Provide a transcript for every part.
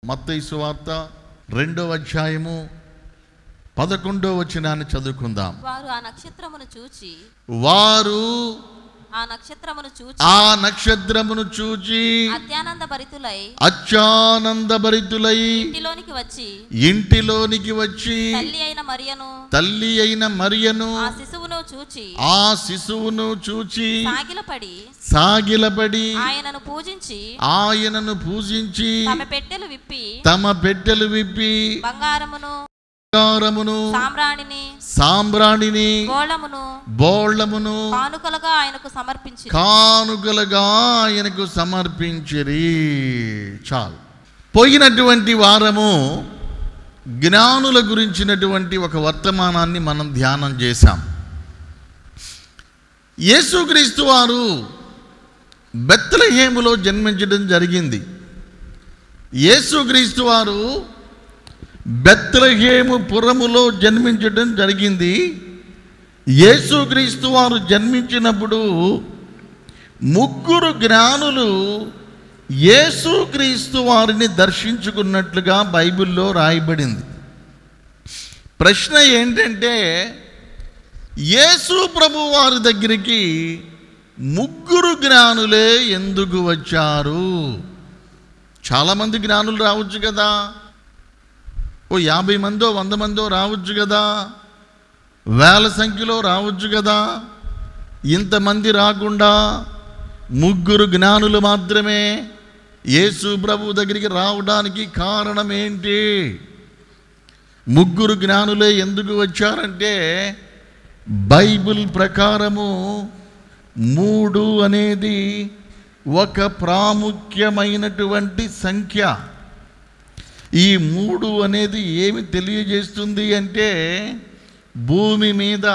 మత్తయి సువార్త 2వ అధ్యాయము 11వ వచనాన్ని చదువుకుందాం. వారు ఆ నక్షత్రమును చూచి అత్యానంద భరితులై ఇంటిలోనికి వచ్చి తల్లి అయిన మరియను ఆ శిశువును చూచి సాగిలపడి ఆయనను పూజించి తమ పెట్టెలు విప్పి బంగారమును సాంబ్రాణిని బోళమును కానుకలుగా ఆయనకు సమర్పించిరి. చాలు. పోయినటువంటి వారము జ్ఞానుల గురించినటువంటి ఒక వర్తమానాన్ని మనం ధ్యానం చేశాం. యేసుక్రీస్తు వారు బెత్లెహేములో జన్మించడం జరిగింది. యేసుక్రీస్తు వారు బెత్లెహేము పురములో జన్మించడం జరిగింది. యేసుక్రీస్తు వారు జన్మించినప్పుడు 3 జ్ఞానులు యేసుక్రీస్తు వారిని దర్శించుకున్నట్లుగా బైబిల్లో రాయబడింది. ప్రశ్న ఏంటంటే, యేసు ప్రభు వారి దగ్గరికి 3 జ్ఞానులే ఎందుకు వచ్చారు? చాలామంది జ్ఞానులు రావచ్చు కదా, 50 మందో 100 మందో రావచ్చు కదా, వేల సంఖ్యలో రావచ్చు కదా. ఇంతమంది రాకుండా 3 జ్ఞానులు మాత్రమే యేసు ప్రభు దగ్గరికి రావడానికి కారణం ఏంటి? 3 జ్ఞానులే ఎందుకు వచ్చారంటే, బైబిల్ ప్రకారము 3 అనేది ఒక ప్రాముఖ్యమైనటువంటి సంఖ్య. ఈ 3 అనేది ఏమి తెలియజేస్తుంది అంటే, భూమి మీద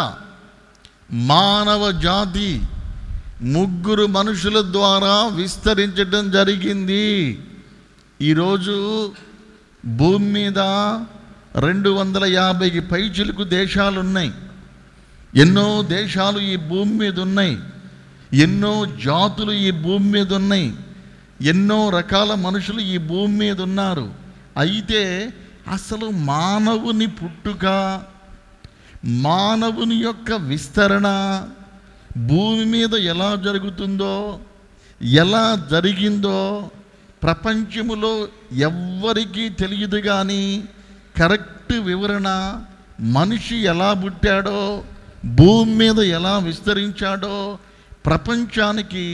మానవ జాతి 3 మనుషుల ద్వారా విస్తరించడం జరిగింది. ఈరోజు భూమి మీద 250కి పైచిలుకు దేశాలు ఉన్నాయి. ఎన్నో దేశాలు ఈ భూమి మీద ఉన్నాయి. ఎన్నో జాతులు ఈ భూమి మీద ఉన్నాయి. ఎన్నో రకాల మనుషులు ఈ భూమి మీద ఉన్నారు. అయితే అసలు మానవుని పుట్టుక, మానవుని యొక్క విస్తరణ భూమి మీద ఎలా జరుగుతుందో, ఎలా జరిగిందో ప్రపంచములో ఎవ్వరికీ తెలియదు. కానీ కరెక్ట్ వివరణ, మనిషి ఎలా పుట్టాడో, భూమి మీద ఎలా విస్తరించాడో ప్రపంచానికి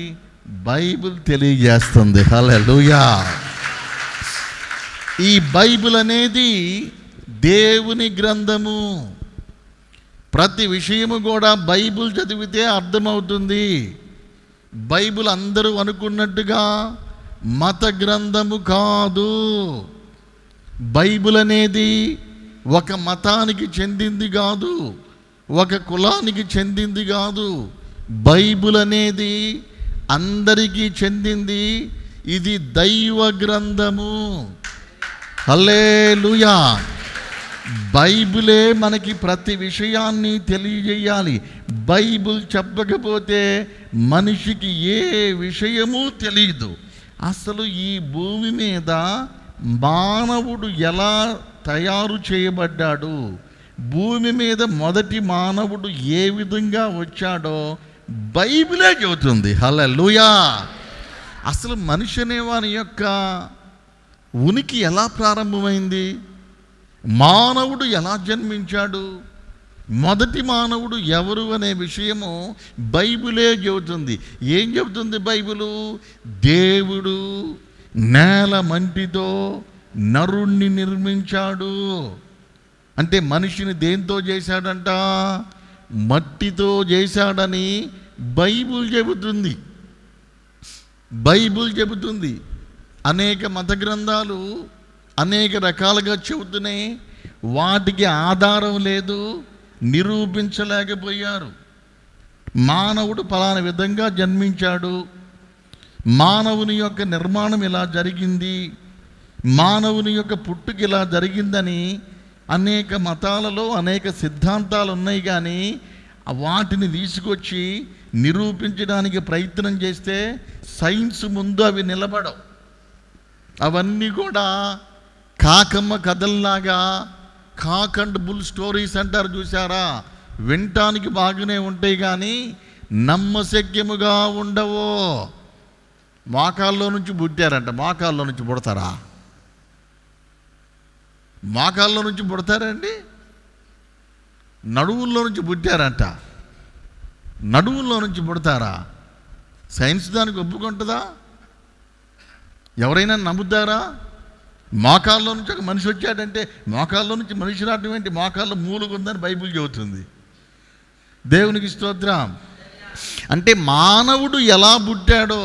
బైబిల్ తెలియజేస్తుంది. హల్లెలూయా. ఈ బైబిల్ అనేది దేవుని గ్రంథము. ప్రతి విషయము కూడా బైబిల్ చదివితే అర్థమవుతుంది. బైబిల్ అందరూ అనుకున్నట్టుగా మత గ్రంథము కాదు. బైబిల్ అనేది ఒక మతానికి చెందింది కాదు, ఒక కులానికి చెందింది కాదు. బైబిల్ అనేది అందరికీ చెందింది. ఇది దైవ గ్రంథము. హల్లెలూయా. బైబిలే మనకి ప్రతి విషయాన్ని తెలియజేయాలి. బైబిల్ చెప్పకపోతే మనిషికి ఏ విషయము తెలియదు. అసలు ఈ భూమి మీద మానవుడు ఎలా తయారు చేయబడ్డాడు, భూమి మీద మొదటి మానవుడు ఏ విధంగా వచ్చాడో బైబిలే చెబుతుంది. హల్లెలూయా. అసలు మనిషి అనేవాని యొక్క ఉనికి ఎలా ప్రారంభమైంది, మానవుడు ఎలా జన్మించాడు, మొదటి మానవుడు ఎవరు అనే విషయము బైబిలే చెబుతుంది. ఏం చెబుతుంది బైబిలు? దేవుడు నేల మంటితో నరుణ్ణి నిర్మించాడు. అంటే మనిషిని దేంతో చేశాడంట? మట్టితో చేశాడని బైబిల్ చెబుతుంది. బైబిల్ చెబుతుంది. అనేక మత గ్రంథాలు అనేక రకాలుగా చెబుతున్నాయి. వాటికి ఆధారం లేదు, నిరూపించలేకపోయారు. మానవుడు ఫలానా విధంగా జన్మించాడు, మానవుని యొక్క నిర్మాణం ఇలా జరిగింది, మానవుని యొక్క పుట్టుక ఇలా జరిగిందని అనేక మతాలలో అనేక సిద్ధాంతాలు ఉన్నాయి. కానీ వాటిని తీసుకొచ్చి నిరూపించడానికి ప్రయత్నం చేస్తే సైన్స్ ముందు అవి నిలబడవు. అవన్నీ కూడా కాకమ్మ కథల్లాగా కాక్ అండ్ బుల్ స్టోరీస్ అంటారు చూసారా, వినటానికి బాగానే ఉంటాయి కానీ నమ్మశక్యముగా ఉండవు. మోకాల్లో నుంచి పుట్టారంట. మోకాల్లో నుంచి పుడతారా? మోకాల్లో నుంచి పుడతారండి? నడువుల్లో నుంచి పుట్టారంట. నడువుల్లో నుంచి పుడతారా? సైన్స్ దానికి ఒప్పుకుంటుందా? ఎవరైనా నమ్ముతారా? మోకాల్లో నుంచి ఒక మనిషి వచ్చాడంటే మోకాల్లో నుంచి మనిషి రావడం ఏంటి? మోకాల్లో మూలుగుందని బైబిల్ చెబుతుంది. దేవునికి స్తోత్రం. అంటే మానవుడు ఎలా పుట్టాడో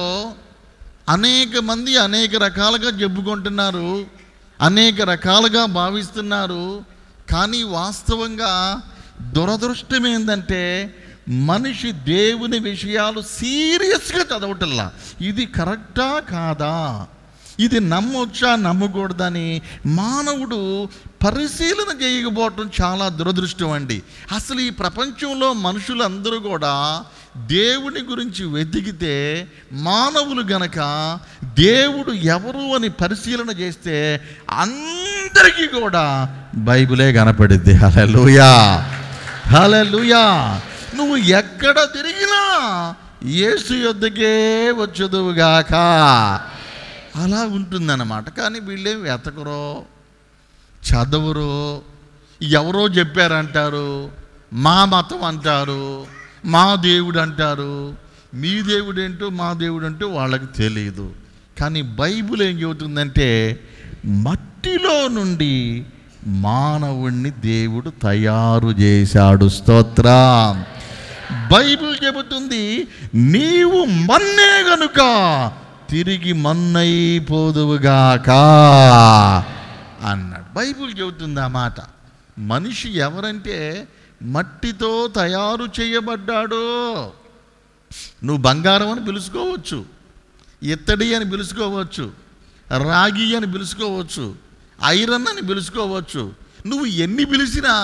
అనేక మంది అనేక రకాలుగా చెప్పుకుంటున్నారు, అనేక రకాలుగా భావిస్తున్నారు. కానీ వాస్తవంగా దురదృష్టం ఏంటంటే మనిషి దేవుని విషయాలు సీరియస్గా చదవటల్లా. ఇది కరెక్టా కాదా, ఇది నమ్మొచ్చా నమ్మకూడదని మానవుడు పరిశీలన చేయకపోవటం చాలా దురదృష్టం అండి. అసలు ఈ ప్రపంచంలో మనుషులందరూ కూడా దేవుని గురించి వెతికితే మానవులు గనక దేవుడు ఎవరు అని పరిశీలన చేస్తే అందరికీ కూడా బైబిలే కనపడిద్ది. హల్లెలూయా, హల్లెలూయా. నువ్వు ఎక్కడ తిరిగినా యేసు యొద్దకే వచ్చుదువుగాక అలా ఉంటుందన్నమాట. కానీ వీళ్ళేం వెతకరో, చదవరు, ఎవరో చెప్పారంటారు, మా మతం అంటారు, మా దేవుడు అంటారు. మీ దేవుడు ఏంటో మా దేవుడు ఏంటో వాళ్ళకి తెలియదు. కానీ బైబిల్ ఏం చెబుతుందంటే మట్టిలో నుండి మానవుణ్ణి దేవుడు తయారు చేశాడు. స్తోత్రం. బైబిల్ చెబుతుంది నీవు మన్నే గనుక తిరిగి మన్నైపోదువుగాక అన్నాడు. బైబిల్ చెబుతుంది ఆ మాట. మనిషి ఎవరంటే మట్టితో తయారు చేయబడ్డాడు. నువ్వు బంగారం అని పిలుచుకోవచ్చు, ఇత్తడి అని పిలుచుకోవచ్చు, రాగి అని పిలుచుకోవచ్చు, ఐరన్ అని పిలుచుకోవచ్చు. నువ్వు ఎన్ని పిలిచినా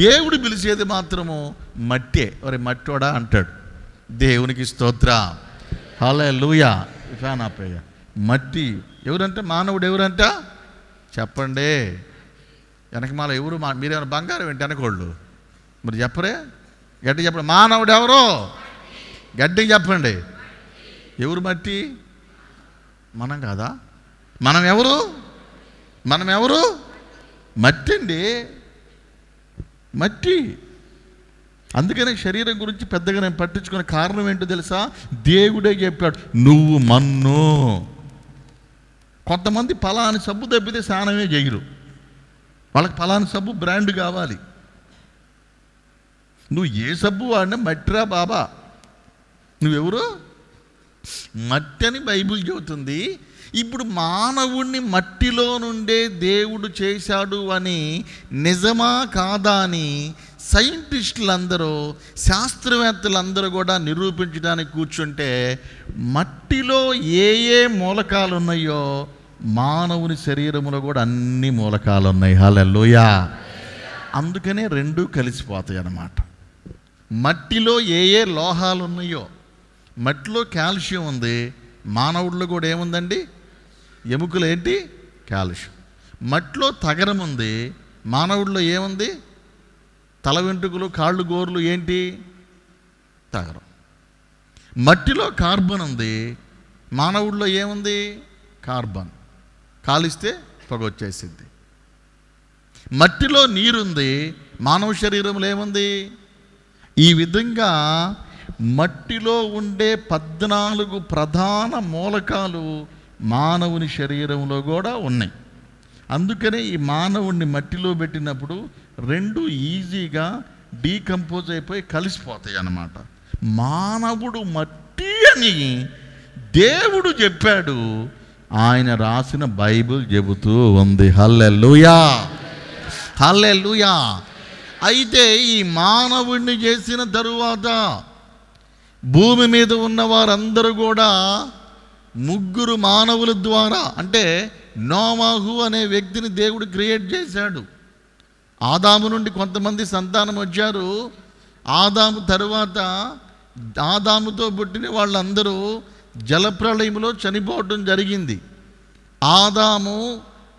దేవుడు పిలిచేది మాత్రము మట్టే. ఒరే మట్టోడా అంటాడు. దేవునికి స్తోత్రం. హల్లెలూయా. ఫ్యాన్ ఆపేయ. మట్టి ఎవరంటే మానవుడు ఎవరంట చెప్పండి. వెనకమాల ఎవరు? మీరేమైనా బంగారం ఏంటి వెనకోళ్ళు? మరి చెప్పరే, గట్టిగా చెప్పండి. మానవుడు ఎవరు? గట్టిగా చెప్పండి. ఎవరు మట్టి? మనం కాదా? మనం ఎవరు? మనం ఎవరు? మట్టి అండి, మట్టి. అందుకనే శరీరం గురించి పెద్దగా నేను పట్టించుకునే కారణం ఏంటో తెలుసా? దేవుడే చెప్పాడు నువ్వు మన్ను. కొంతమంది పలాని సబ్బు తప్పితే స్నానమే చేయరు. వాళ్ళకి పలాని సబ్బు బ్రాండ్ కావాలి. నువ్వు ఏ సబ్బు వాడినా మట్టిరా బాబా. నువ్వెవరు? మట్టి అని బైబిల్ చెబుతుంది. ఇప్పుడు మానవుణ్ణి మట్టిలో నుండే దేవుడు చేశాడు అని నిజమా కాదా అని సైంటిస్టులందరూ, శాస్త్రవేత్తలందరూ కూడా నిరూపించడానికి కూర్చుంటే మట్టిలో ఏ ఏ మూలకాలు ఉన్నాయో మానవుని శరీరంలో కూడా అన్ని మూలకాలు ఉన్నాయి. హల్లెలూయా. అందుకనే రెండూ కలిసిపోతాయి అన్నమాట. మట్టిలో ఏ ఏ లోహాలు ఉన్నాయో, మట్టిలో కాల్షియం ఉంది, మానవుడిలో కూడా ఏముందండి? ఎముకలు ఏంటి? కాల్షియం. మట్టిలో తగరం ఉంది, మానవుడిలో ఏముంది? తల వెంట్రుకలు, కాళ్ళు, గోర్లు ఏంటి? తగరం. మట్టిలో కార్బన్ ఉంది, మానవుడిలో ఏముంది? కార్బన్. కాలిస్తే పొగ వచ్చేసింది. మట్టిలో నీరుంది, మానవ శరీరంలో ఏముంది? ఈ విధంగా మట్టిలో ఉండే 14 ప్రధాన మూలకాలు మానవుని శరీరంలో కూడా ఉన్నాయి. అందుకనే ఈ మానవుణ్ణి మట్టిలో పెట్టినప్పుడు రెండు ఈజీగా డీకంపోజ్ అయిపోయి కలిసిపోతాయి అన్నమాట. మానవుడు మట్టి అని దేవుడు చెప్పాడు, ఆయన రాసిన బైబిల్ చెబుతూ ఉంది. హల్లెలూయా, హల్లెలూయా. అయితే ఈ మానవుణ్ణి చేసిన తరువాత భూమి మీద ఉన్న వారందరూ కూడా 3 మానవుల ద్వారా, అంటే నోవాహు అనే వ్యక్తిని దేవుడు క్రియేట్ చేశాడు. ఆదాము నుండి కొంతమంది సంతానం వచ్చారు. ఆదాము తరువాత ఆదాముతో పుట్టిన వాళ్ళందరూ జలప్రళయంలో చనిపోవటం జరిగింది. ఆదాము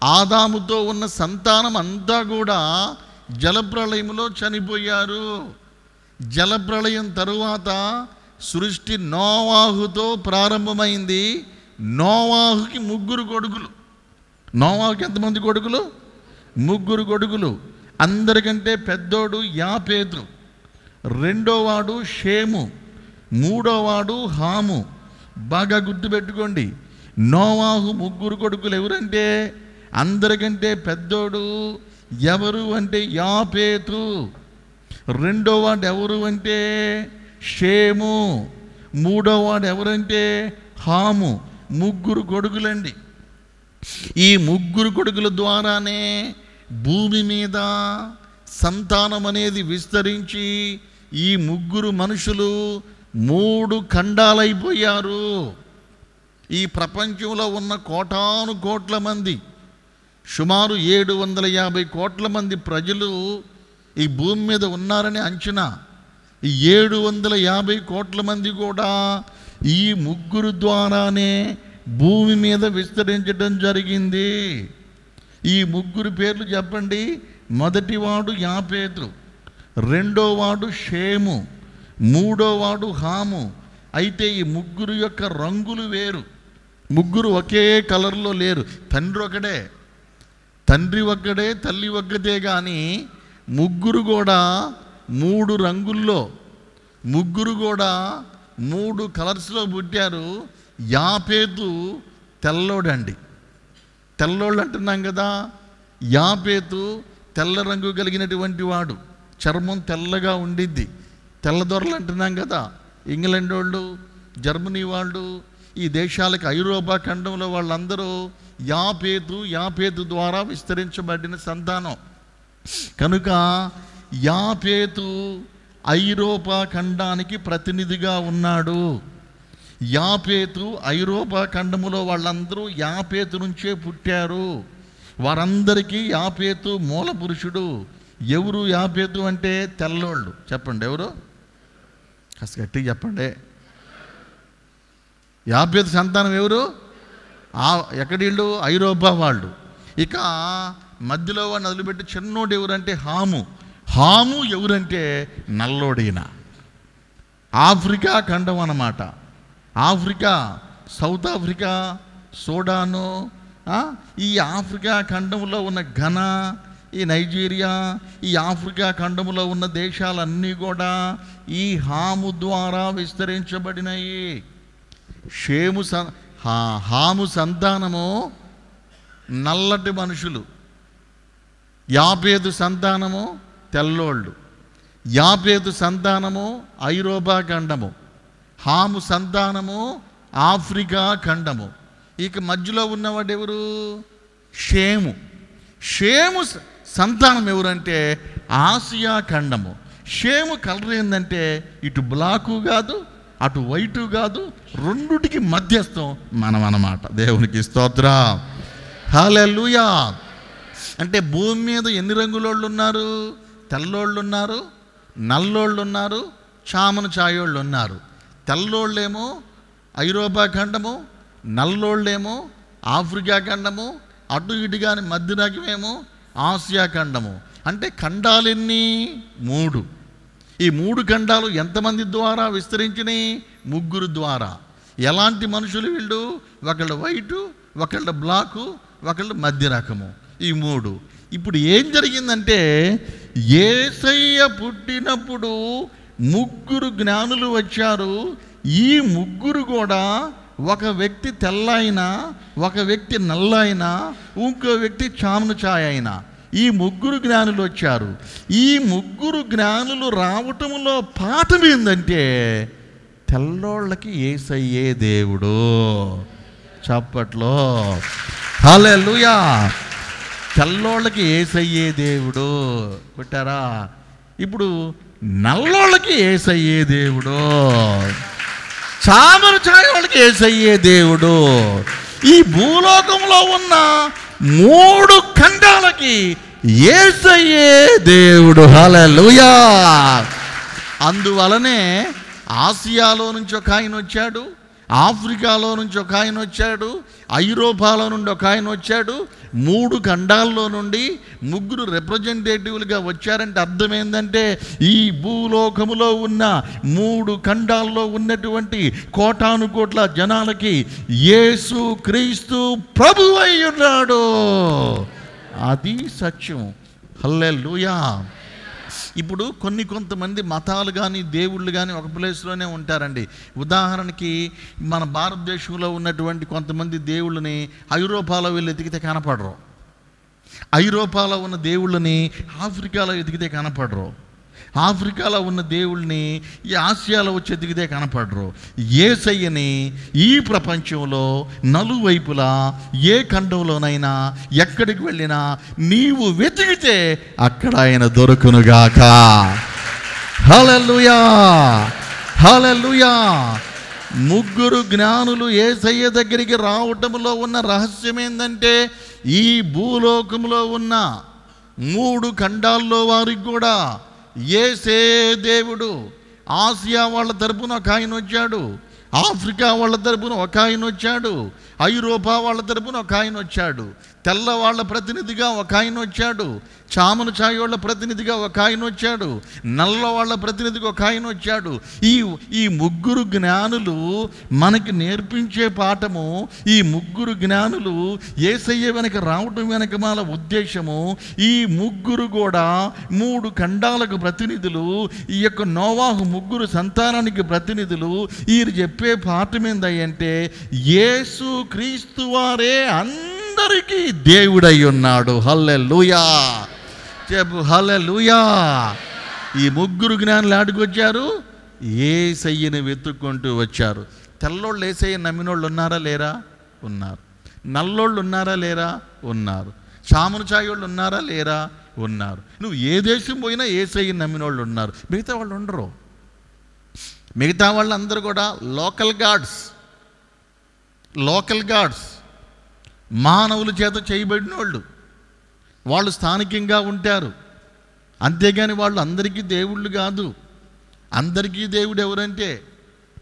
ఆదాముతో ఉన్న సంతానం అంతా కూడా జలప్రళయంలో చనిపోయారు. జలప్రళయం తరువాత సృష్టి నోవాహుతో ప్రారంభమైంది. నోవాహుకి 3 కొడుకులు. నోవాహుకి ఎంతమంది కొడుకులు? 3 కొడుకులు. అందరికంటే పెద్దోడు యాపేతు, రెండోవాడు షేము, మూడోవాడు హాము. బాగా గుర్తుపెట్టుకోండి, నోవాహు 3 కొడుకులు ఎవరంటే, అందరికంటే పెద్దోడు ఎవరు అంటే యాపేతు, రెండోవాడు ఎవరు అంటే షేము, మూడోవాడు ఎవరంటే హాము. 3 కొడుకులండి. ఈ 3 కొడుకుల ద్వారానే భూమి మీద సంతానం అనేది విస్తరించి ఈ 3 మనుషులు 3 ఖండాలైపోయారు. ఈ ప్రపంచంలో ఉన్న కోటాను కోట్ల మంది, సుమారు 750 కోట్ల మంది ప్రజలు ఈ భూమి మీద ఉన్నారని అంచనా. ఈ 750 కోట్ల మంది కూడా ఈ 3 ద్వారానే భూమి మీద విస్తరించడం జరిగింది. ఈ 3 పేర్లు చెప్పండి. మొదటివాడు యాపేతు, రెండోవాడు షేము, మూడోవాడు హాము. అయితే ఈ 3 యొక్క రంగులు వేరు. 3 ఒకే కలర్లో లేరు. తండ్రి ఒక్కడే, తల్లి ఒక్కటే, కానీ 3 కూడా 3 రంగుల్లో, 3 కూడా 3 కలర్స్లో పుట్టారు. యాపేతు తెల్లోడండి. తెల్లోళ్ళు అంటున్నాం కదా, యాపేతు తెల్ల రంగు కలిగినటువంటి వాడు, చర్మం తెల్లగా ఉండిద్ది. తెల్లదొరలు అంటున్నాం కదా, ఇంగ్లాండ్ వాళ్ళు, జర్మనీ వాళ్ళు, ఈ దేశాలకు ఐరోపా ఖండంలో వాళ్ళందరూ యాపేతు ద్వారా విస్తరించబడిన సంతానం. కనుక యాపేతు ఐరోపా ఖండానికి ప్రతినిధిగా ఉన్నాడు. యాపేతు ఐరోపా ఖండములో వాళ్ళందరూ యాపేతు నుంచే పుట్టారు. వారందరికీ యాపేతు మూల పురుషుడు. ఎవరు యాపేతు అంటే తెల్లోళ్ళు. చెప్పండి ఎవరు? కాస్త గట్టిగా చెప్పండి. యాపేతు సంతానం ఎవరు? ఎక్కడీళ్ళు? ఐరోపా వాళ్ళు. ఇక మధ్యలో వాడిని వదిలిపెట్టి చిన్నోడు ఎవరంటే హాము. హాము ఎవరంటే నల్లోడైన. ఆఫ్రికా ఖండం అన్నమాట. ఆఫ్రికా, సౌత్ ఆఫ్రికా, సూడాను, ఈ ఆఫ్రికా ఖండంలో ఉన్న ఘనా, ఈ నైజీరియా, ఈ ఆఫ్రికా ఖండంలో ఉన్న దేశాలన్నీ కూడా ఈ హాము ద్వారా విస్తరించబడినాయి. హాము సంతానము నల్లటి మనుషులు, యాపేతు సంతానము తెల్లోళ్ళు. యాపేతు సంతానము ఐరోపా ఖండము, హాము సంతానము ఆఫ్రికా ఖండము. ఇక మధ్యలో ఉన్నవాడు ఎవరు? షేము. షేము సంతానం ఎవరంటే ఆసియా ఖండము. షేము కలర్ ఏంటంటే ఇటు బ్లాకు కాదు, అటు వైటు కాదు, రెండుటికి మధ్యస్థం మనం అన్నమాట. దేవునికి స్తోత్రం, హల్లెలూయా. అంటే భూమి మీద ఎన్ని రంగులోళ్ళు ఉన్నారు? తెల్లోళ్ళు ఉన్నారు, నల్లోళ్ళు ఉన్నారు, చామన ఛాయోళ్ళు ఉన్నారు. తెల్లోళ్ళేమో ఐరోపా ఖండము, నల్లోళ్ళేమో ఆఫ్రికా ఖండము, అటు ఇటు కానీ మధ్య రకమేమో ఆసియా ఖండము. అంటే ఖండాలు ఎన్ని? 3. ఈ 3 ఖండాలు ఎంతమంది ద్వారా విస్తరించినాయి? 3 ద్వారా. ఎలాంటి మనుషులు వీళ్ళు? ఒకళ్ళు వైటు, ఒకళ్ళు బ్లాకు, ఒకళ్ళు మధ్య రకము. ఈ 3. ఇప్పుడు ఏం జరిగిందంటే, యేసయ్య పుట్టినప్పుడు 3 జ్ఞానులు వచ్చారు. ఈ 3 కూడా, ఒక వ్యక్తి తెల్లైన, ఒక వ్యక్తి నల్లైన, ఇంకో వ్యక్తి చామన ఛాయ అయిన, ఈ 3 జ్ఞానులు వచ్చారు. ఈ 3 జ్ఞానులు రావటంలో పాఠం ఏంటంటే, తెల్లోళ్ళకి యేసయ్యే దేవుడు. చప్పట్లో హల్లెలూయా. తెల్లోళ్ళకి యేసయ్యే దేవుడు. కొట్టారా? ఇప్పుడు నల్లోళ్ళకి యేసయ్యే దేవుడు, చామన ఛాయ వాళ్ళకి యేసయ్యే దేవుడు. ఈ భూలోకంలో ఉన్న 3 ఖండాలకి యేసయ్యే దేవుడు. హల్లెలూయా. అందువలనే ఆసియాలో నుంచి ఒక ఆయన వచ్చాడు, ఆఫ్రికాలో నుంచి ఒక ఆయన వచ్చాడు, ఐరోపాలో నుండి ఒక ఆయన వచ్చాడు. 3 ఖండాల్లో నుండి 3 రిప్రజెంటేటివ్లుగా వచ్చారంటే అర్థం ఏంటంటే ఈ భూలోకములో ఉన్న 3 ఖండాల్లో ఉన్నటువంటి కోటాను కోట్ల జనాలకి యేసు క్రీస్తు ప్రభువై ఉన్నాడు. అది సత్యం. హల్లెలూయా. ఇప్పుడు కొంతమంది మతాలు కానీ దేవుళ్ళు కానీ ఒక ప్లేస్లోనే ఉంటారండి. ఉదాహరణకి మన భారతదేశంలో ఉన్నటువంటి కొంతమంది దేవుళ్ళని ఐరోపాలో వెళ్ళి ఎతికితే కనపడరు. ఐరోపాలో ఉన్న దేవుళ్ళని ఆఫ్రికాలో ఎతికితే కనపడరు. ఆఫ్రికాలో ఉన్న దేవుళ్ళని ఈ ఆసియాలో వచ్చి ఎతికితే కనపడరు. యేసయ్యని ఈ ప్రపంచంలో నలువైపులా ఏ ఖండంలోనైనా ఎక్కడికి వెళ్ళినా నీవు వెతికితే అక్కడ ఆయన దొరుకునుగాక. హల్లెలూయా, హల్లెలూయా. 3 జ్ఞానులు యేసయ్య దగ్గరికి రావటంలో ఉన్న రహస్యం ఏంటంటే ఈ భూలోకంలో ఉన్న 3 ఖండాల్లో వారికి కూడా యేసే దేవుడు. ఆసియా వాళ్ళ తరపున ఒక ఆయన వచ్చాడు, ఆఫ్రికా వాళ్ళ తరపున ఒక ఆయన వచ్చాడు, ఐరోపా వాళ్ళ తరపున ఒక ఆయన వచ్చాడు, తెల్ల వాళ్ళ ప్రతినిధిగా ఒక ఆయన వచ్చాడు, చామన ఛాయ వాళ్ళ ప్రతినిధిగా ఒక ఆయన వచ్చాడు, నల్ల వాళ్ళ ప్రతినిధిగా ఒక ఆయన వచ్చాడు. ఈ 3 జ్ఞానులు మనకి నేర్పించే పాఠము, ఈ 3 జ్ఞానులు యేసయ్య వెనక రావటం వెనక మన ఉద్దేశము, ఈ 3 కూడా 3 ఖండాలకు ప్రతినిధులు, ఈ యొక్క నోవాహు 3 సంతానానికి ప్రతినిధులు. వీరు చెప్పే పాఠం ఏంటంటే యేసు క్రీస్తు వారే అందరికీ దేవుడై ఉన్నాడు. హల్లెలూయా చెప్పు, హల్లెలూయా. ఈ 3 జ్ఞానులు ఆడికి వచ్చారు, యేసయ్యని వెతుక్కుంటూ వచ్చారు. తెల్లోళ్ళు యేసయ్య నమ్మినోళ్ళు ఉన్నారా లేరా? ఉన్నారు. నల్లోళ్ళు ఉన్నారా లేరా? ఉన్నారు. చామన ఛాయోళ్ళు ఉన్నారా లేరా? ఉన్నారు. నువ్వు ఏ దేశం పోయినా యేసయ్యని నమ్మినోళ్ళు ఉన్నారు. మిగతా వాళ్ళు ఉండరు. మిగతా వాళ్ళందరూ కూడా లోకల్ గాడ్స్, మానవుల చేత చేయబడిన వాళ్ళు స్థానికంగా ఉంటారు. అంతేగాని వాళ్ళు అందరికీ దేవుళ్ళు కాదు. అందరికీ దేవుడు ఎవరంటే,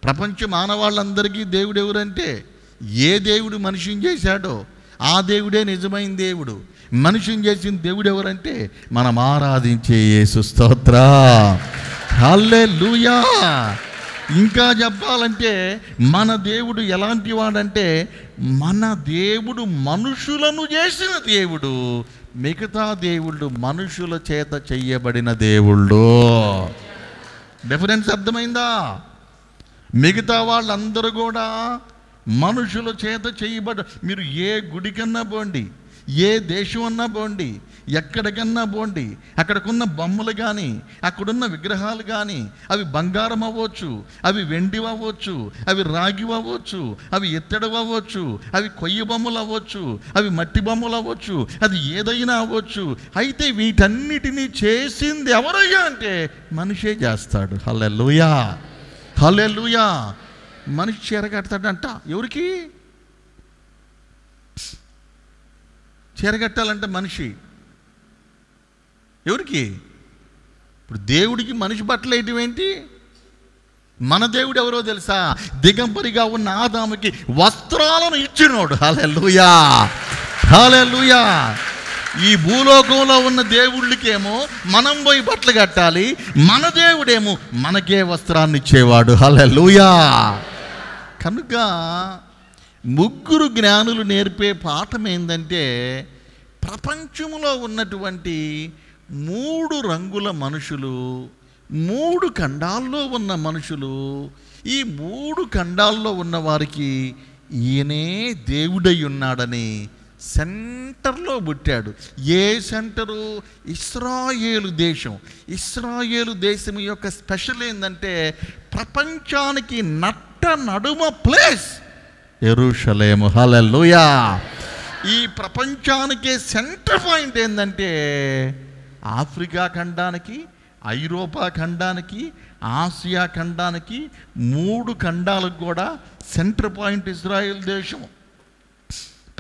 ప్రపంచ మానవాళ్ళందరికీ దేవుడు ఎవరంటే ఏ దేవుడు మనిషిని చేశాడో ఆ దేవుడే నిజమైన దేవుడు. మనిషిని చేసిన దేవుడు ఎవరంటే మనం ఆరాధించే యేసు. స్తోత్రం, హల్లెలూయా. ఇంకా చెప్పాలంటే మన దేవుడు ఎలాంటి వాడంటే మన దేవుడు మనుషులను చేసిన దేవుడు, మిగతా దేవుళ్ళు మనుషుల చేత చెయ్యబడిన దేవుళ్ళు. డిఫరెన్స్ అర్థమైందా? మిగతా వాళ్ళందరూ కూడా మనుషుల చేత చేయబడ్డ. మీరు ఏ గుడికన్నా పోండి, ఏ దేశం అన్నా పోండి, ఎక్కడికన్నా పోండి, అక్కడికున్న బొమ్మలు కానీ అక్కడున్న విగ్రహాలు కానీ అవి బంగారం అవ్వచ్చు, అవి వెండి అవ్వచ్చు, అవి రాగి అవ్వచ్చు, అవి ఎత్తడి అవ్వచ్చు, అవి కొయ్య బొమ్మలు అవ్వచ్చు, అవి మట్టి బొమ్మలు అవ్వచ్చు, అది ఏదైనా అవ్వచ్చు. అయితే వీటన్నిటినీ చేసింది ఎవరయ్యా అంటే మనిషే చేస్తాడు. హల్లెలూయా, హల్లెలూయా. మనిషి చీర కడతాడంట. ఎవరికి చీర కట్టాలంటే? మనిషి. ఎవరికి? ఇప్పుడు దేవుడికి మనిషి బట్టలు వేయటం ఏంటి? మన దేవుడు ఎవరో తెలుసా? దిగంబరిగా ఉన్న ఆదాముకి వస్త్రాలను ఇచ్చినోడు. హల్లెలూయా, హల్లెలూయా. ఈ భూలోకంలో ఉన్న దేవుళ్ళకేమో మనం పోయి బట్టలు కట్టాలి, మన దేవుడేమో మనకే వస్త్రాన్ని ఇచ్చేవాడు. హల్లెలూయా. కనుక 3 జ్ఞానులు నేర్పే పాఠం ఏంటంటే ప్రపంచంలో ఉన్నటువంటి 3 రంగుల మనుషులు, 3 ఖండాల్లో ఉన్న మనుషులు, ఈ 3 ఖండాల్లో ఉన్న వారికి ఈయనే దేవుడై ఉన్నాడని సెంటర్లో పుట్టాడు. ఏ సెంటరు? ఇశ్రాయేలు దేశం. ఇశ్రాయేలు దేశం యొక్క స్పెషల్ ఏంటంటే ప్రపంచానికి నడుమ ప్లేస్ యెరూషలేము. హల్లెలూయా. ఈ ప్రపంచానికి సెంటర్ పాయింట్ ఏంటంటే ఆఫ్రికా ఖండానికి, ఐరోపా ఖండానికి, ఆసియా ఖండానికి, 3 ఖండాలకు కూడా సెంటర్ పాయింట్ ఇజ్రాయెల్ దేశం.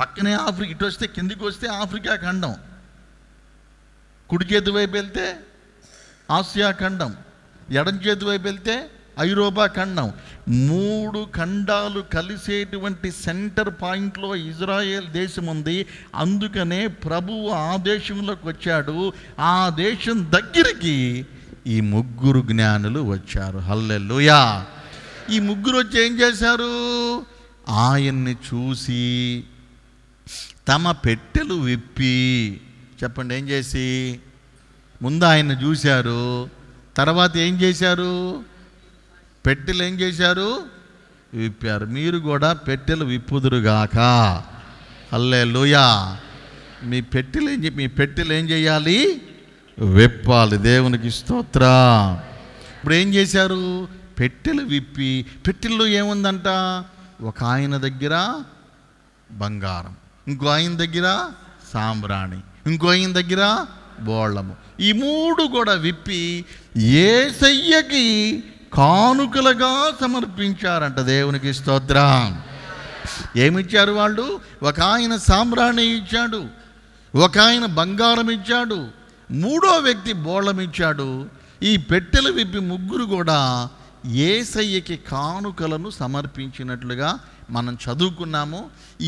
పక్కనే ఆఫ్రికా, ఇటు వస్తే కిందికి వస్తే ఆఫ్రికా ఖండం, కుడి చేతి వైపు వెళ్తే ఆసియా ఖండం, ఎడం చేతి వైపు వెళ్తే ఐరోపా ఖండం, 3 ఖండాలు కలిసేటువంటి సెంటర్ పాయింట్లో ఇజ్రాయేల్ దేశం ఉంది. అందుకనే ప్రభువు ఆ దేశంలోకి వచ్చాడు. ఆ దేశం దగ్గరికి ఈ 3 జ్ఞానులు వచ్చారు. హల్లెలూయా. ఈ 3 వచ్చి ఏం చేశారు? ఆయన్ని చూసి తమ పెట్టెలు విప్పి, చెప్పండి ఏం చేసి? ముందు ఆయన్ని చూశారు, తర్వాత ఏం చేశారు? పెట్టెలు ఏం చేశారు? విప్పారు. మీరు కూడా పెట్టెలు విప్పుదురుగాక. హల్లెలూయా. మీ పెట్టెలు ఏం చేయాలి? విప్పాలి. దేవునికి స్తోత్రం. ఇప్పుడు ఏం చేశారు? పెట్టెలు విప్పి, పెట్టెల్లో ఏముందంట? ఒక ఆయన దగ్గర బంగారం, ఇంకో ఆయన దగ్గర సాంబ్రాణి, ఇంకో ఆయన దగ్గర బోళము. ఈ 3 కూడా విప్పి యేసయ్యకి కానుకలుగా సమర్పించారంట. దేవునికి స్తోత్రం. ఏమిచ్చారు వాళ్ళు? ఒక ఆయన సాంబ్రాణి ఇచ్చాడు, ఒక ఆయన బంగారం ఇచ్చాడు, 3వ వ్యక్తి బోళం ఇచ్చాడు. ఈ పెట్టెలు విప్పి 3 కూడా యేసయ్యకి కానుకలను సమర్పించినట్లుగా మనం చదువుకున్నాము.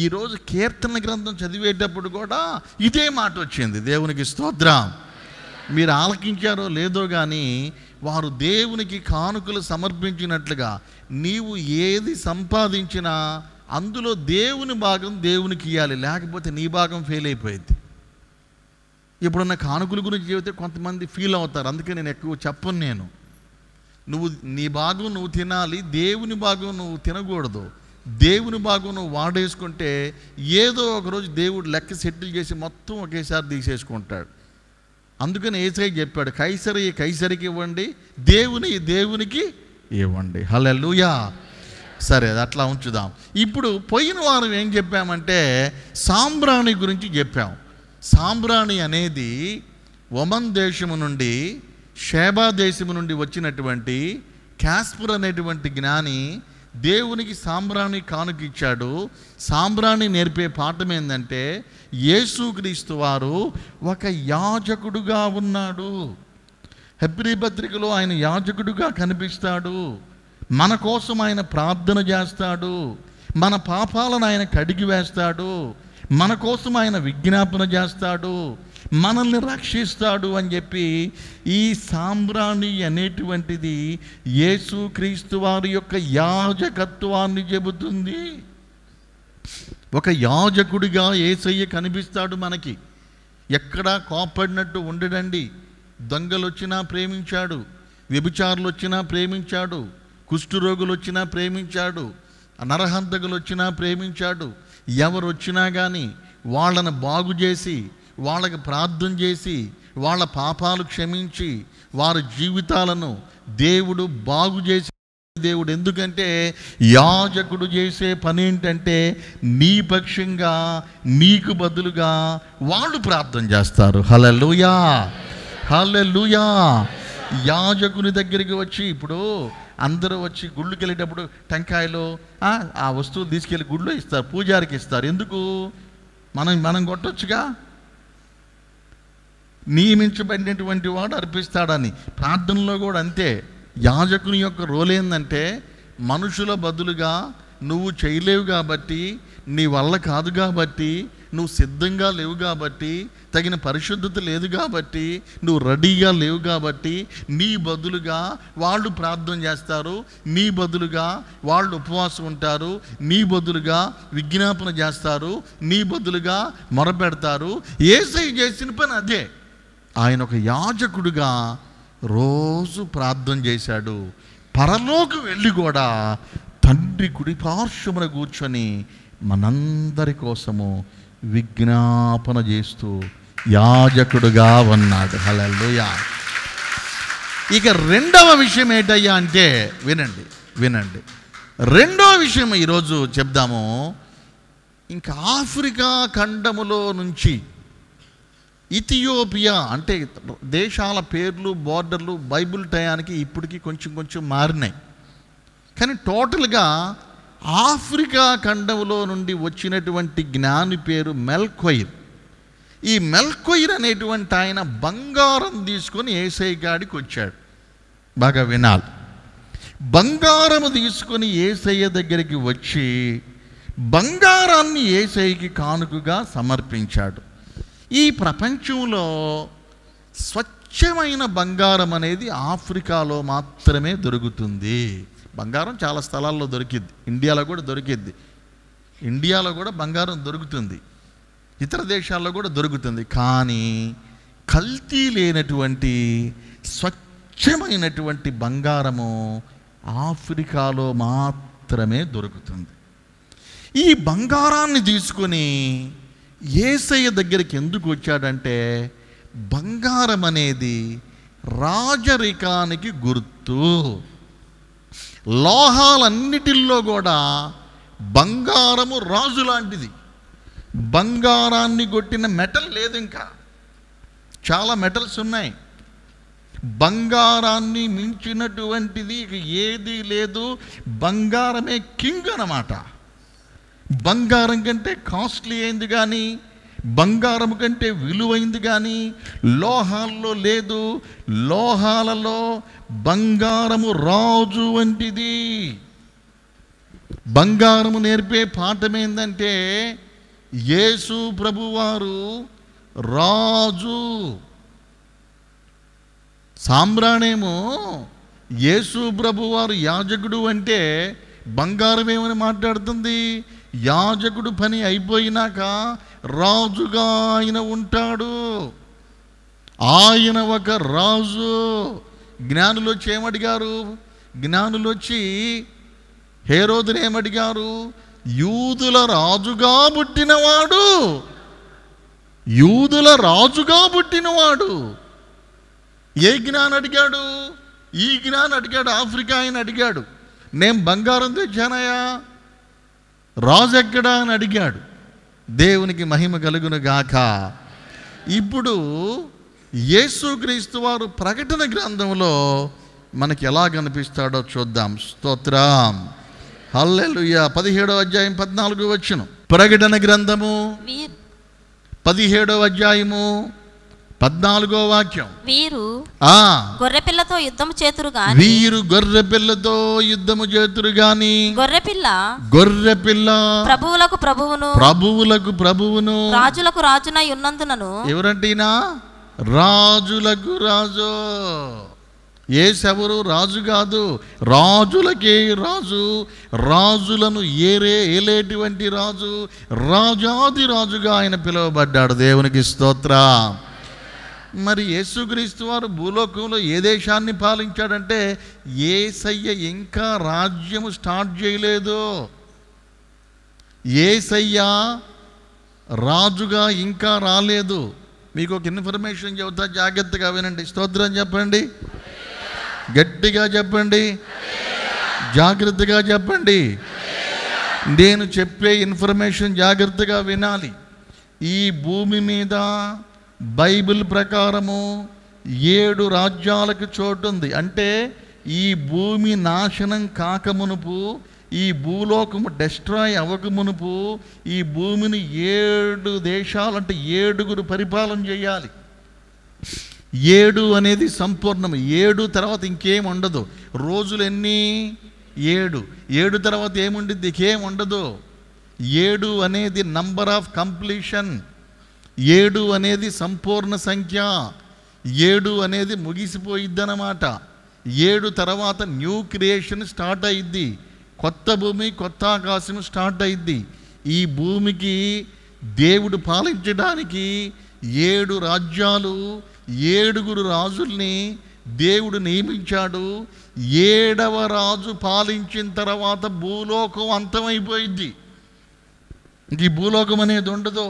ఈరోజు కీర్తన గ్రంథం చదివేటప్పుడు కూడా ఇదే మాట వచ్చింది. దేవునికి స్తోత్రం. మీరు ఆలకించారో లేదో కానీ వారు దేవునికి కానుకలు సమర్పించినట్లుగా నీవు ఏది సంపాదించినా అందులో దేవుని భాగం దేవునికి ఇవ్వాలి, లేకపోతే నీ భాగం ఫెయిల్ అయిపోయింది. ఇప్పుడున్న కానుకల గురించి చెబితే కొంతమంది ఫీల్ అవుతారు, అందుకే నేను ఎక్కువ చెప్పను. నువ్వు నీ భాగం నువ్వు తినాలి, దేవుని భాగం నువ్వు తినకూడదు. దేవుని భాగం నువ్వు వాడేసుకుంటే ఏదో ఒకరోజు దేవుడు లెక్క సెటిల్ చేసి మొత్తం ఒకేసారి తీసేసుకుంటాడు. అందుకని యేసయ్య చెప్పాడు, కైసరికి ఇవ్వండి, దేవునికి ఇవ్వండి. హల్లెలూయా. సరే, అది అట్లా ఉంచుదాం. ఇప్పుడు పోయిన వారం ఏం చెప్పామంటే సాంబ్రాణి గురించి చెప్పాం. సాంబ్రాణి అనేది ఒమన్ దేశము నుండి, షేబా దేశము నుండి వచ్చినటువంటి క్యాస్పర్ అనేటువంటి జ్ఞాని దేవునికి సాంబ్రాణి కానుక ఇచ్చాడు. సాంబ్రాణి నేర్పే పాఠం ఏంటంటే యేసుక్రీస్తు వారు ఒక యాజకుడుగా ఉన్నాడు. హెబ్రీ పత్రికలో ఆయన యాజకుడుగా కనిపిస్తాడు. మన కోసం ఆయన ప్రార్థన చేస్తాడు, మన పాపాలను ఆయన కడిగి వేస్తాడు, మన కోసం ఆయన విజ్ఞాపన చేస్తాడు, మనల్ని రక్షిస్తాడు అని చెప్పి ఈ సాంబ్రాణి అనేటువంటిది యేసుక్రీస్తు వారి యొక్క యాజకత్వాన్ని చెబుతుంది. ఒక యాజకుడిగా యేసయ్య కనిపిస్తాడు మనకి. ఎక్కడా కోపడినట్టు ఉండడండి. దొంగలు వచ్చినా ప్రేమించాడు, వ్యభిచారులు వచ్చినా ప్రేమించాడు, కుష్ఠరోగులు వచ్చినా ప్రేమించాడు, నరహంతకులు వచ్చినా ప్రేమించాడు. ఎవరు వచ్చినా కానీ వాళ్ళను బాగు చేసి, వాళ్ళకి ప్రార్థన చేసి, వాళ్ళ పాపాలు క్షమించి వారి జీవితాలను దేవుడు బాగు చేసి దేవుడు. ఎందుకంటే యాజకుడు చేసే పని ఏంటంటే నీ పక్షంగా నీకు బదులుగా వాళ్ళు ప్రార్థన చేస్తారు. హల్లెలూయా, హల్లెలూయా. యాజకుని దగ్గరికి వచ్చి, ఇప్పుడు అందరూ వచ్చి గుళ్ళకి వెళ్ళేటప్పుడు టెంకాయలు ఆ వస్తువులు తీసుకెళ్ళి గుళ్ళో ఇస్తారు, పూజారికి ఇస్తారు. ఎందుకు? మనం కొట్టొచ్చుగా. నియమించబడినటువంటి వాడు అర్పిస్తాడని. ప్రార్థనలో కూడా అంతే. యాజకుని యొక్క రోల్ ఏంటంటే మనుషుల బదులుగా నువ్వు చేయలేవు కాబట్టి, నీ వల్ల కాదు కాబట్టి, నువ్వు సిద్ధంగా లేవు కాబట్టి, తగిన పరిశుద్ధత లేదు కాబట్టి, నువ్వు రెడీగా లేవు కాబట్టి నీ బదులుగా వాళ్ళు ప్రార్థన చేస్తారు, నీ బదులుగా వాళ్ళు ఉపవాసం ఉంటారు, నీ బదులుగా విజ్ఞాపన చేస్తారు, నీ బదులుగా మొరపెడతారు. యేసయ్య చేసిన పని అదే. ఆయన ఒక యాజకుడిగా రోజు ప్రార్థన చేశాడు. పరలోకి వెళ్ళి కూడా తండ్రి కుడి పార్శ్వమున కూర్చొని మనందరి కోసము విజ్ఞాపన చేస్తూ యాజకుడుగా ఉన్నాడు. హల్లెలూయా. ఇక రెండవ విషయం ఏంటయ్యా అంటే వినండి. రెండవ విషయం ఈరోజు చెప్దాము. ఇంకా ఆఫ్రికా ఖండములో నుంచి ఇథియోపియా, అంటే దేశాల పేర్లు, బోర్డర్లు బైబిల్ టయానికి ఇప్పటికీ కొంచెం మారినాయి. కానీ టోటల్గా ఆఫ్రికా ఖండంలో నుండి వచ్చినటువంటి జ్ఞాని పేరు మెల్కొయిర్. ఈ మెల్కొయిర్ అనేటువంటి ఆయన బంగారం తీసుకొని యేసయ్య గాడికి వచ్చాడు. బాగా వినాలి. బంగారము తీసుకొని యేసయ్య దగ్గరికి వచ్చి బంగారాన్ని యేసయ్యకి కానుకగా సమర్పించాడు. ఈ ప్రపంచంలో స్వచ్ఛమైన బంగారం అనేది ఆఫ్రికాలో మాత్రమే దొరుకుతుంది. బంగారం చాలా స్థలాల్లో దొరికిద్ది, ఇండియాలో కూడా దొరికిద్ది. ఇండియాలో కూడా బంగారం దొరుకుతుంది, ఇతర దేశాల్లో కూడా దొరుకుతుంది. కానీ కల్తీ లేనటువంటి స్వచ్ఛమైనటువంటి బంగారము ఆఫ్రికాలో మాత్రమే దొరుకుతుంది. ఈ బంగారాన్ని తీసుకొని యేసయ్య దగ్గరికి ఎందుకు వచ్చాడంటే, బంగారం అనేది రాజరికానికి గుర్తు. లోహాలన్నిటిల్లో కూడా బంగారము రాజు లాంటిది. బంగారాన్ని కొట్టిన మెటల్ లేదు, ఇంకా చాలా మెటల్స్ ఉన్నాయి. బంగారాన్ని మించినటువంటిది ఇక ఏది లేదు. బంగారమే కింగ్ అన్నమాట. బంగారం కంటే కాస్ట్లీ అయింది కానీ, బంగారం కంటే విలువైంది కానీ లోహాల్లో లేదు. లోహాలలో బంగారము రాజు వంటిది. బంగారము నేర్పే పాఠం ఏంటంటే, యేసు ప్రభువారు రాజు. సాంబ్రాణేమో యేసు ప్రభువారు యాజకుడు అంటే బంగారం ఏమని మాట్లాడుతుంది. యాజకుడు పని అయిపోయినాక రాజుగా ఆయన ఉంటాడు. ఆయన ఒక రాజు. జ్ఞానులు వచ్చి ఏమడిగారు? జ్ఞానులు వచ్చి హేరోదుని ఏమడిగారు? యూదుల రాజుగా పుట్టినవాడు, యూదుల రాజుగా పుట్టినవాడు. ఏ జ్ఞానం అడిగాడు? ఈ జ్ఞానం అడిగాడు. ఆఫ్రికా ఆయన అడిగాడు, నేను బంగారం తెచ్చానయా, రాజు ఎక్కడా అని అడిగాడు. దేవునికి మహిమ కలుగును గాక. ఇప్పుడు యేసుక్రీస్తు వారు ప్రకటన గ్రంథంలో మనకి ఎలా కనిపిస్తాడో చూద్దాం. స్తోత్రం, హల్లెలూయా. 17వ అధ్యాయం 14వ వచనం. ప్రకటన గ్రంథము 17వ అధ్యాయము 14వ వాక్యం. వీరు గొర్రెపిల్లతో యుద్ధము చేతురు గాని, వీరు గొర్రెపిల్లతో యుద్ధము చేతురు గాని, గొర్రెపిల్ల ప్రభువులకు ప్రభువును, ప్రభువులకు ప్రభువును, రాజులకు రాజునై ఉన్నందునను. ఎవరంటేనా? రాజులకు రాజు. యేసెవరు? రాజు కాదు, రాజులకే రాజు. రాజులను ఏలేటువంటి రాజు, రాజాది రాజుగా ఆయన పిలువబడ్డాడు. దేవునికి స్తోత్రం. మరి యేసుక్రీస్తు వారు భూలోకంలో ఏ దేశాన్ని పాలించాడంటే, యేసయ్య ఇంకా రాజ్యము స్టార్ట్ చేయలేదు. యేసయ్య రాజుగా ఇంకా రాలేదు. మీకు ఒక ఇన్ఫర్మేషన్ చెబుతా, జాగ్రత్తగా వినండి. స్తోత్రం చెప్పండి, గట్టిగా చెప్పండి, జాగ్రత్తగా చెప్పండి. నేను చెప్పే ఇన్ఫర్మేషన్ జాగ్రత్తగా వినాలి. ఈ భూమి మీద బైబిల్ ప్రకారము 7 రాజ్యాలకు చోటు ఉంది. అంటే ఈ భూమి నాశనం కాకమునుపు, ఈ భూలోకము డెస్ట్రాయ్ అవ్వకమునుపు ఈ భూమిని 7 దేశాలు అంటే 7గురు పరిపాలన చేయాలి. 7 అనేది సంపూర్ణం. 7 తర్వాత ఇంకేం ఉండదు. రోజులు ఎన్ని? 7. 7 తర్వాత ఏముండిద్ది? ఇంకేం ఉండదు. 7 అనేది నంబర్ ఆఫ్ కంప్లీషన్. 7 అనేది సంపూర్ణ సంఖ్య. 7 అనేది ముగిసిపోయిద్దన్నమాట. 7 తర్వాత న్యూ క్రియేషన్ స్టార్ట్ అయ్యిద్ది. కొత్త భూమి, కొత్త ఆకాశం స్టార్ట్ అయ్యిద్ది. ఈ భూమికి దేవుడు పాలించడానికి 7 రాజ్యాలు, 7గురు రాజుల్ని దేవుడు నియమించాడు. 7వ రాజు పాలించిన తర్వాత భూలోకం అంతమైపోయింది. ఈ భూలోకం అనేది ఉండదు.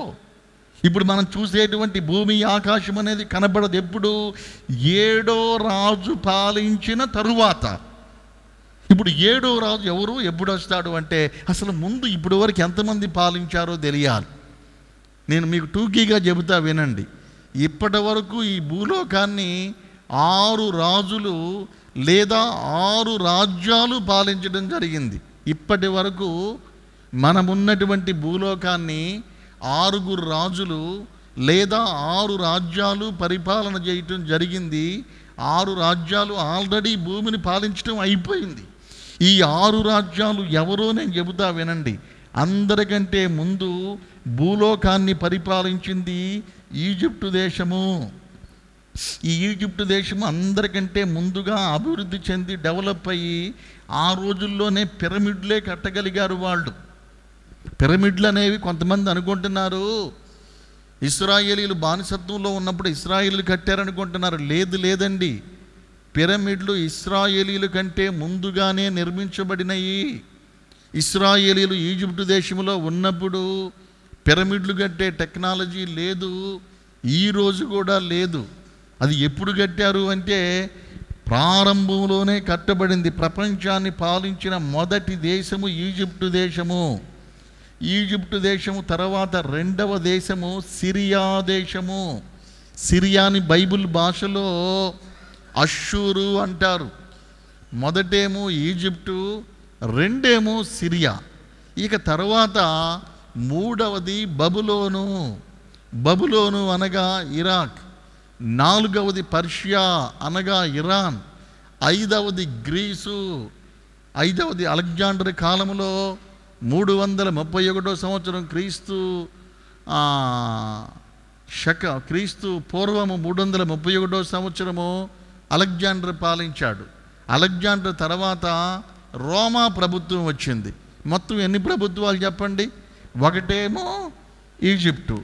ఇప్పుడు మనం చూసేటువంటి భూమి, ఆకాశం అనేది కనబడదు. ఎప్పుడు? 7వ రాజు పాలించిన తరువాత. ఇప్పుడు 7వ రాజు ఎవరు, ఎప్పుడు వస్తాడు అంటే, అసలు ముందు ఇప్పటి వరకు ఎంతమంది పాలించారో తెలియాలి. నేను మీకు టూకీగా చెబుతా, వినండి. ఇప్పటి వరకు ఈ భూలోకాన్ని 6 రాజులు లేదా 6 రాజ్యాలు పాలించడం జరిగింది. ఇప్పటి వరకు మనమున్నటువంటి భూలోకాన్ని 6గురు రాజులు లేదా 6 రాజ్యాలు పరిపాలన చేయటం జరిగింది. 6 రాజ్యాలు ఆల్రెడీ భూమిని పాలించడం అయిపోయింది. ఈ 6 రాజ్యాలు ఎవరో నేను చెబుతా వినండి. అందరికంటే ముందు భూలోకాన్ని పరిపాలించింది ఈజిప్టు దేశము. ఈ ఈజిప్టు దేశము అందరికంటే ముందుగా అభివృద్ధి చెంది డెవలప్ అయ్యి ఆ రోజుల్లోనే పిరమిడ్లే కట్టగలిగారు వాళ్ళు. పిరమిడ్లు అనేవి కొంతమంది అనుకుంటున్నారు ఇశ్రాయేలీలు బానిసత్వంలో ఉన్నప్పుడు ఇశ్రాయేలీలు కట్టారనుకుంటున్నారు. లేదండి, పిరమిడ్లు ఇశ్రాయేలీల కంటే ముందుగానే నిర్మించబడినవి. ఇశ్రాయేలీలు ఈజిప్టు దేశంలో ఉన్నప్పుడు పిరమిడ్లు కట్టే టెక్నాలజీ లేదు, ఈరోజు కూడా లేదు. అది ఎప్పుడు కట్టారు అంటే ప్రారంభంలోనే కట్టబడింది. ప్రపంచాన్ని పాలించిన మొదటి దేశము ఈజిప్టు దేశము. ఈజిప్టు దేశము తర్వాత రెండవ దేశము సిరియా దేశము. సిరియాని బైబిల్ భాషలో అష్షూరు అంటారు. మొదటేమో ఈజిప్టు, రెండేమో సిరియా. ఇక తర్వాత మూడవది బబులోను. బబులోను అనగా ఇరాక్. నాలుగవది పర్షియా అనగా ఇరాన్. ఐదవది గ్రీసు. ఐదవది అలెగ్జాండర్ కాలంలో 331 సంవత్సరం క్రీస్తు పూర్వము 331 సంవత్సరము అలెగ్జాండర్ పాలించాడు. అలెగ్జాండర్ తర్వాత రోమా ప్రభుత్వం వచ్చింది. మొత్తం ఎన్ని ప్రభుత్వాలు చెప్పండి? ఒకటేమో ఈజిప్టు,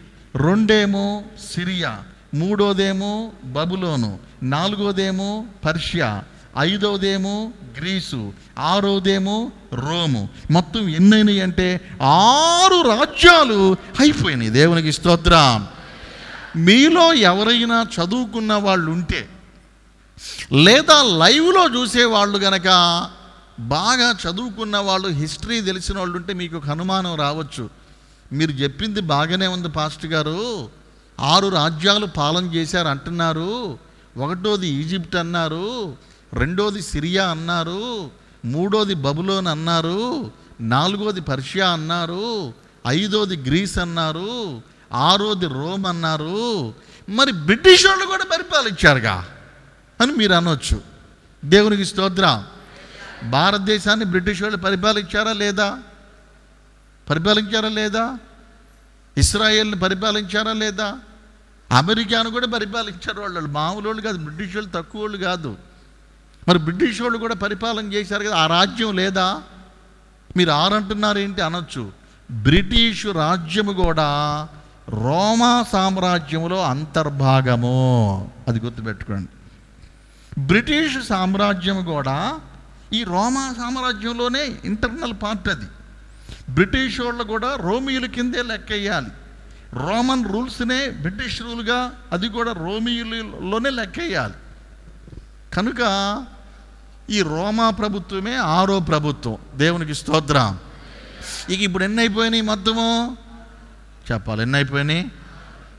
రెండేమో సిరియా, మూడోదేమో బబులోను, నాలుగోదేమో పర్షియా, ఐదవదేమో గ్రీసు, ఆరోదేమో రోము. మొత్తం ఎన్నైనాయి అంటే 6 రాజ్యాలు అయిపోయినాయి. దేవునికి స్తోత్రం. మీలో ఎవరైనా చదువుకున్న వాళ్ళు ఉంటే లేదా లైవ్లో చూసేవాళ్ళు గనక బాగా చదువుకున్న వాళ్ళు, హిస్టరీ తెలిసిన వాళ్ళు ఉంటే మీకు ఒక అనుమానం రావచ్చు. మీరు చెప్పింది బాగానే ఉంది పాస్టర్ గారు, 6 రాజ్యాలు పాలన చేశారు అంటున్నారు. ఒకటోది ఈజిప్ట్ అన్నారు, రెండోది సిరియా అన్నారు, మూడోది బబులోన్ అన్నారు, నాలుగోది పర్షియా అన్నారు, ఐదోది గ్రీస్ అన్నారు, ఆరోది రోమ్ అన్నారు. మరి బ్రిటిష్ వాళ్ళు కూడా పరిపాలించారుగా అని మీరు అనొచ్చు. దేవునికి స్తోత్రం. భారతదేశాన్ని బ్రిటిష్ వాళ్ళు పరిపాలించారా లేదా? పరిపాలించారా లేదా? ఇస్రాయేల్ని పరిపాలించారా లేదా? అమెరికాను కూడా పరిపాలించారు. వాళ్ళు మామూలు వాళ్ళు కాదు, బ్రిటిష్ వాళ్ళు తక్కువ వాళ్ళు కాదు. మరి బ్రిటిష్ వాళ్ళు కూడా పరిపాలన చేశారు కదా, ఆ రాజ్యం లేదా? మీరు ఆరంటున్నారు ఏంటి అనొచ్చు. బ్రిటిష్ రాజ్యము కూడా రోమా సామ్రాజ్యంలో అంతర్భాగము, అది గుర్తుపెట్టుకోండి. బ్రిటిష్ సామ్రాజ్యం కూడా ఈ రోమా సామ్రాజ్యంలోనే ఇంటర్నల్ పార్ట్. అది బ్రిటిష్ వాళ్ళు కూడా రోమియుల కిందే లెక్కేయాలి. రోమన్ రూల్స్నే బ్రిటిష్ రూల్గా అది కూడా రోమియులలోనే లెక్కేయాలి. కనుక ఈ రోమా ప్రభుత్వమే 6వ ప్రభుత్వం. దేవునికి స్తోత్రం. ఇక ఇప్పుడు ఎన్ని అయిపోయినాయి మొత్తము చెప్పాలి. ఎన్ని అయిపోయినాయి?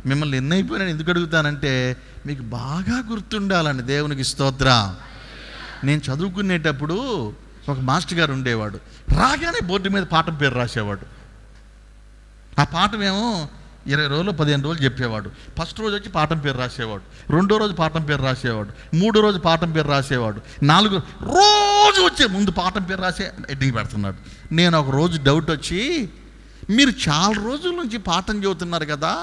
మిమ్మల్ని ఎన్ని అయిపోయినాయి ఎందుకు అడుగుతానంటే మీకు బాగా గుర్తుండాలండి. దేవునికి స్తోత్రం. నేను చదువుకునేటప్పుడు ఒక మాస్టర్ గారు ఉండేవాడు. రాగానే బోర్డు మీద పాఠం పేరు రాసేవాడు. ఆ పాఠం ఏమో 20 రోజులు 15 రోజులు చెప్పేవాడు. ఫస్ట్ రోజు వచ్చి పాఠం పేరు రాసేవాడు, రెండో రోజు పాఠం పేరు రాసేవాడు, మూడో రోజు పాఠం పేరు రాసేవాడు, 4 రోజు వచ్చే ముందు పాఠం పేరు రాసే ఎడ్డింగ్ పెడుతున్నాడు. నేను ఒక రోజు డౌట్ వచ్చి, మీరు చాలా రోజుల నుంచి పాఠం చదువుతున్నారు కదా,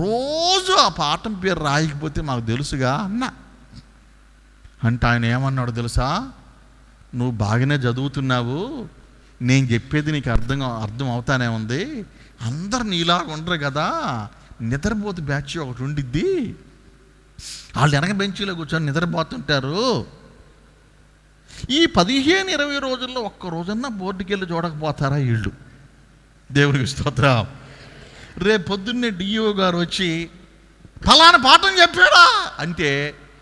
రోజు ఆ పాఠం పేరు రాయకపోతే మాకు తెలుసుగా అన్నా. అంటే ఆయన ఏమన్నాడు తెలుసా? నువ్వు బాగానే చదువుతున్నావు, నేను చెప్పేది నీకు అర్థం అవుతానే ఉంది. అందరు నీలాగా ఉండరు కదా, నిద్రపోతు బ్యాచ్ ఒకటి ఉండిద్ది, వాళ్ళు వెనక బెంచీలో కూర్చొని నిద్రపోతుంటారు. ఈ 15-20 రోజుల్లో ఒక్క రోజన్నా బోర్డుకి వెళ్ళి చూడకపోతారా వీళ్ళు? దేవునికి స్తోత్రం. రేపు పొద్దున్నే డిఓ గారు వచ్చి ఫలానా పాఠం చెప్పాడా అంటే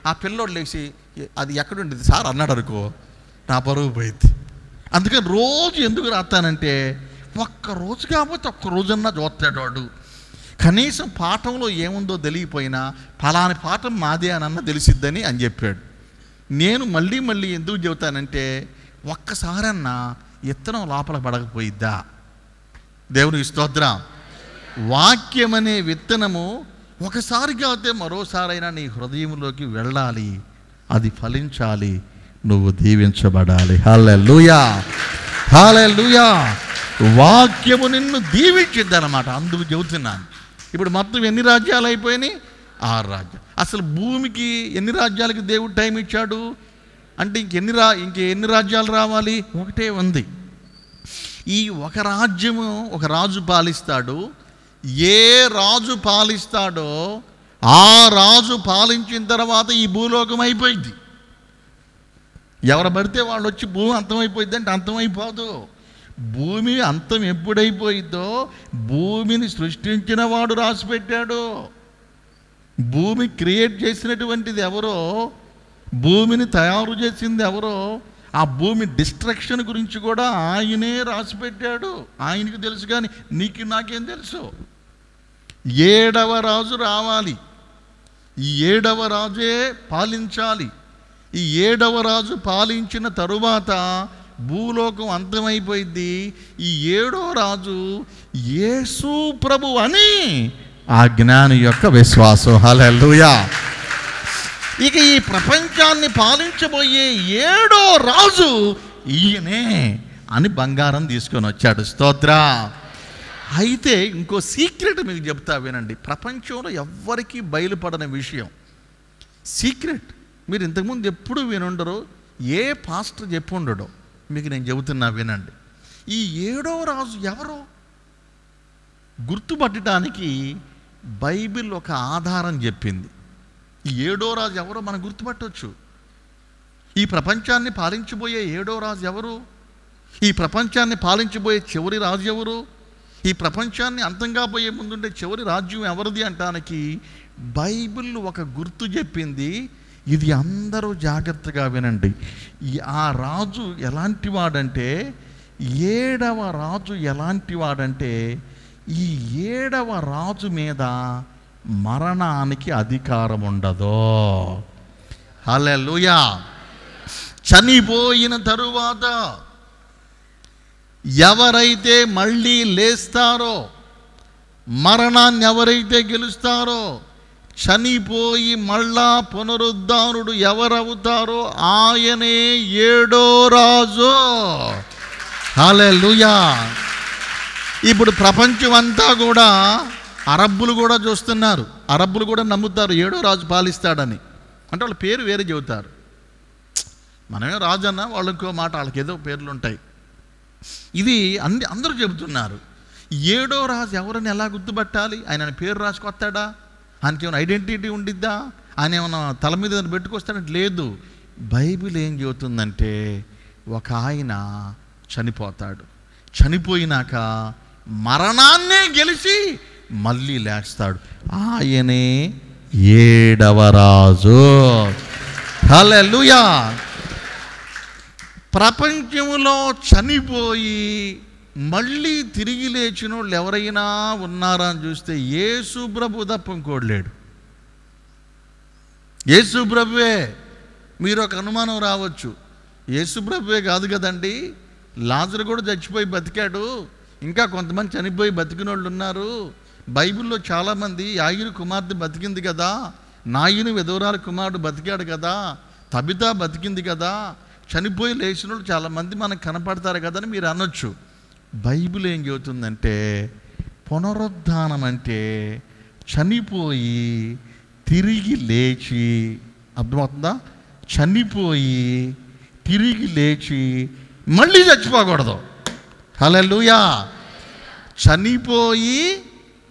ఆ పిల్లోడు లేచి అది ఎక్కడుండేది సార్ అన్నాడు అనుకో, నా పరువు పోయింది. అందుకని రోజు ఎందుకు రాస్తానంటే ఒక్క రోజు కాకపోతే ఒక్క రోజన్నా చూస్తాడు వాడు. కనీసం పాఠంలో ఏముందో తెలియపోయినా ఫలాని పాఠం మాదే అని తెలిసిద్దని అని చెప్పాడు. నేను మళ్ళీ ఎందుకు చెబుతానంటే ఒక్కసారన్నా ఇత్తనం లోపల పడకపోయిద్దా? దేవునికి స్తోత్రం. వాక్యం అనే విత్తనము ఒకసారి కాకపోతే మరోసారైనా నీ హృదయంలోకి వెళ్ళాలి, అది ఫలించాలి, నువ్వు దీవించబడాలి. హల్లెలూయా, హల్లెలూయా. వాక్యము నిన్ను దీవించిద్దనమాట. అందుకు చెబుతున్నాను. ఇప్పుడు మొత్తం ఎన్ని రాజ్యాలు అయిపోయినాయి? 6 రాజ్యాలు. అసలు భూమికి ఎన్ని రాజ్యాలకి దేవుడు టైం ఇచ్చాడు అంటే ఇంకెన్ని రాజ్యాలు రావాలి? ఒకటే ఉంది. ఈ ఒక రాజ్యము ఒక రాజు పాలిస్తాడు. ఏ రాజు పాలిస్తాడో ఆ రాజు పాలించిన తర్వాత ఈ భూలోకం అయిపోయింది. ఎవరు పడితే వాళ్ళు వచ్చి భూమి అంతమైపోయింది అంటే అంతమైపోదు. భూమి అంతం ఎప్పుడైపోయిందో భూమిని సృష్టించిన వాడు రాసి పెట్టాడు. భూమి క్రియేట్ చేసినటువంటిది ఎవరో, భూమిని తయారు చేసింది ఎవరో, ఆ భూమి డిస్ట్రక్షన్ గురించి కూడా ఆయనే రాసి పెట్టాడు. ఆయనకి తెలుసు, కానీ నీకు నాకేం తెలుసు? 7వ రాజు రావాలి. ఈ 7వ రాజే పాలించాలి. ఈ 7వ రాజు పాలించిన తరువాత భూలోకం అంతమైపోయింది. ఈ 7వ రాజు యేసు ప్రభు అని ఆ జ్ఞాని యొక్క విశ్వాసం. హల్లెలూయా. ఇక ఈ ప్రపంచాన్ని పాలించబోయే 7వ రాజు ఈయనే అని బంగారం తీసుకొని వచ్చాడు. స్తోత్ర. అయితే ఇంకో సీక్రెట్ మీకు చెప్తా వినండి. ప్రపంచంలో ఎవ్వరికీ బయలుపడని విషయం, సీక్రెట్. మీరు ఇంతకుముందు ఎప్పుడు వినుండరు, ఏ పాస్టర్ చెప్పుండడో, మీకు నేను చెబుతున్నా వినండి. ఈ 7వ రాజు ఎవరో గుర్తుపట్టడానికి బైబిల్ ఒక ఆధారం చెప్పింది. ఈ 7వ రాజు ఎవరో మనం గుర్తుపట్టవచ్చు. ఈ ప్రపంచాన్ని పాలించబోయే 7వ రాజు ఎవరు? ఈ ప్రపంచాన్ని పాలించబోయే చివరి రాజు ఎవరు? ఈ ప్రపంచాన్ని అంతంగా పోయే ముందుండే చివరి రాజ్యం ఎవరిది అంటానికి బైబిల్ ఒక గుర్తు చెప్పింది. ఇది అందరూ జాగ్రత్తగా వినండి. ఆ రాజు ఎలాంటి వాడంటే, 7వ రాజు ఎలాంటి వాడంటే, ఈ 7వ రాజు మీద మరణానికి అధికారం ఉండదు. హల్లెలూయా. చనిపోయిన తరువాత ఎవరైతే మళ్ళీ లేస్తారో, మరణాన్ని ఎవరైతే గెలుస్తారో, చనిపోయి మళ్ళా పునరుద్ధానుడు ఎవరవుతారో ఆయనే 7వ రాజు. హల్లెలూయా. ఇప్పుడు ప్రపంచం అంతా కూడా, అరబ్బులు కూడా చూస్తున్నారు, అరబ్బులు కూడా నమ్ముతారు 7వ రాజు పాలిస్తాడని. అంటే వాళ్ళ పేరు వేరే చెబుతారు. మనమే రాజు అన్నా వాళ్ళు ఇంకో మాట, వాళ్ళకి ఏదో పేర్లు ఉంటాయి. ఇది అందరూ చెబుతున్నారు. 7వ రాజు ఎవరని ఎలా గుర్తుపట్టాలి? ఆయన పేరు రాసుకొస్తాడా? ఆయనకి ఏమైనా ఐడెంటిటీ ఉండిద్దా? ఆయన ఏమైనా తల మీద పెట్టుకొస్తాడంటే లేదు. బైబిల్ ఏం చెబుతుందంటే, ఒక ఆయన చనిపోతాడు, చనిపోయినాక మరణాన్నే గెలిచి మళ్ళీ లేస్తాడు. ఆయనే 7వ రాజు. హల్లెలూయా. ప్రపంచంలో చనిపోయి మళ్ళీ తిరిగి లేచిన వాళ్ళు ఎవరైనా ఉన్నారా అని చూస్తే యేసు ప్రభు తప్ప ఇంకోడు లేడు. యేసు ప్రభువే. మీరు ఒక అనుమానం రావచ్చు, యేసు ప్రభువే కాదు కదండి, లాజరు కూడా చచ్చిపోయి బతికాడు, ఇంకా కొంతమంది చనిపోయి బతికిన వాళ్ళు ఉన్నారు. బైబిల్లో చాలామంది, యాయిరు కుమార్తె బతికింది కదా, నాయుని విధవరాల కుమారుడు బతికాడు కదా, తబితా బతికింది కదా, చనిపోయి లేచిన వాళ్ళు చాలామంది మనకు కనపడతారు కదా అని మీరు అనొచ్చు. బైబిల్ ఏం చెబుతుందంటే, పునరుద్ధానం అంటే చనిపోయి తిరిగి లేచి, అర్థమవుతుందా? చనిపోయి తిరిగి లేచి మళ్ళీ చచ్చిపోకూడదు. హల్లెలూయా. చనిపోయి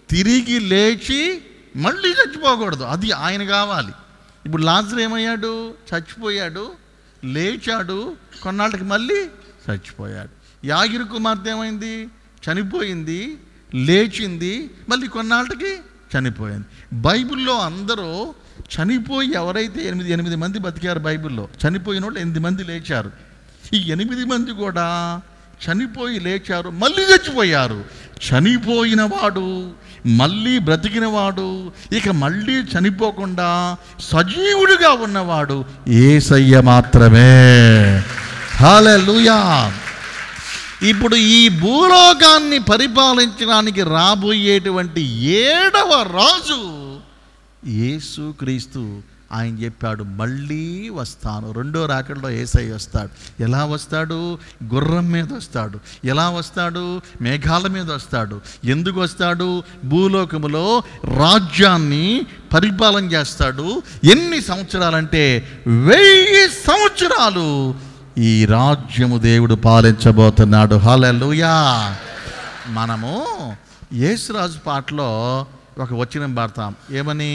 తిరిగి లేచి మళ్ళీ చచ్చిపోకూడదు, అది ఆయన కావాలి. ఇప్పుడు లాజరు ఏమయ్యాడు? చచ్చిపోయాడు, లేచాడు, కొన్నాళ్ళకి మళ్ళీ చచ్చిపోయాడు. యాయిరు కుమార్తె ఏమైంది? చనిపోయింది, లేచింది, మళ్ళీ కొన్నాళ్ళకి చనిపోయింది. బైబిల్లో అందరూ చనిపోయి ఎవరైతే 8 మంది బతికారు, బైబిల్లో చనిపోయిన వాళ్ళు 8 మంది లేచారు. ఈ 8 మంది కూడా చనిపోయి లేచారు, మళ్ళీ చచ్చిపోయారు. చనిపోయిన వాడు మళ్ళీ బ్రతికినవాడు, ఇక మళ్ళీ చనిపోకుండా సజీవుడిగా ఉన్నవాడు యేసయ్య మాత్రమే. హల్లెలూయా. ఇప్పుడు ఈ భూలోకాన్ని పరిపాలించడానికి రాబోయేటువంటి 7వ రాజు యేసుక్రీస్తు ఆయన చెప్పాడు, మళ్ళీ వస్తాను. రెండో రాకడలో యేసయ్య వస్తాడు. ఎలా వస్తాడు? గుర్రం మీద వస్తాడు. ఎలా వస్తాడు? మేఘాల మీద వస్తాడు. ఎందుకు వస్తాడు? భూలోకములో రాజ్యాన్ని పరిపాలన చేస్తాడు. ఎన్ని సంవత్సరాలంటే 1000 సంవత్సరాలు ఈ రాజ్యము దేవుడు పాలించబోతున్నాడు. హల్లెలూయా. మనము యేసురాజు పాటలో ఒక వచనం పాడతాం. ఏమని?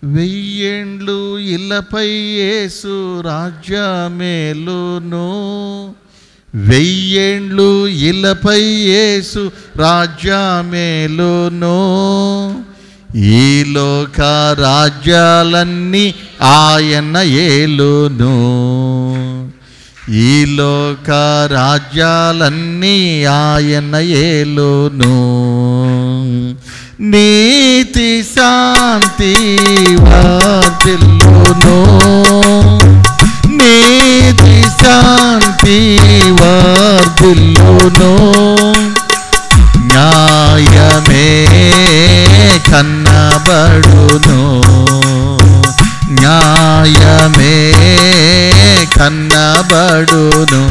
1000 ఏండ్లు ఇళ్ళపై యేసు రాజ్యమేలును, 1000 ఏండ్లు ఇళ్ళపై యేసు రాజ్యమేలును, ఈ లోక రాజ్యాలన్నీ ఆయన ఏలును, ఈ లోక రాజ్యాలన్నీ ఆయన ఏలును, నీతి శాంతి వర్ధిల్లును, నీతి శాంతి వర్ధిల్లును, న్యాయమే కన్నబడును, న్యాయమే కన్నబడును,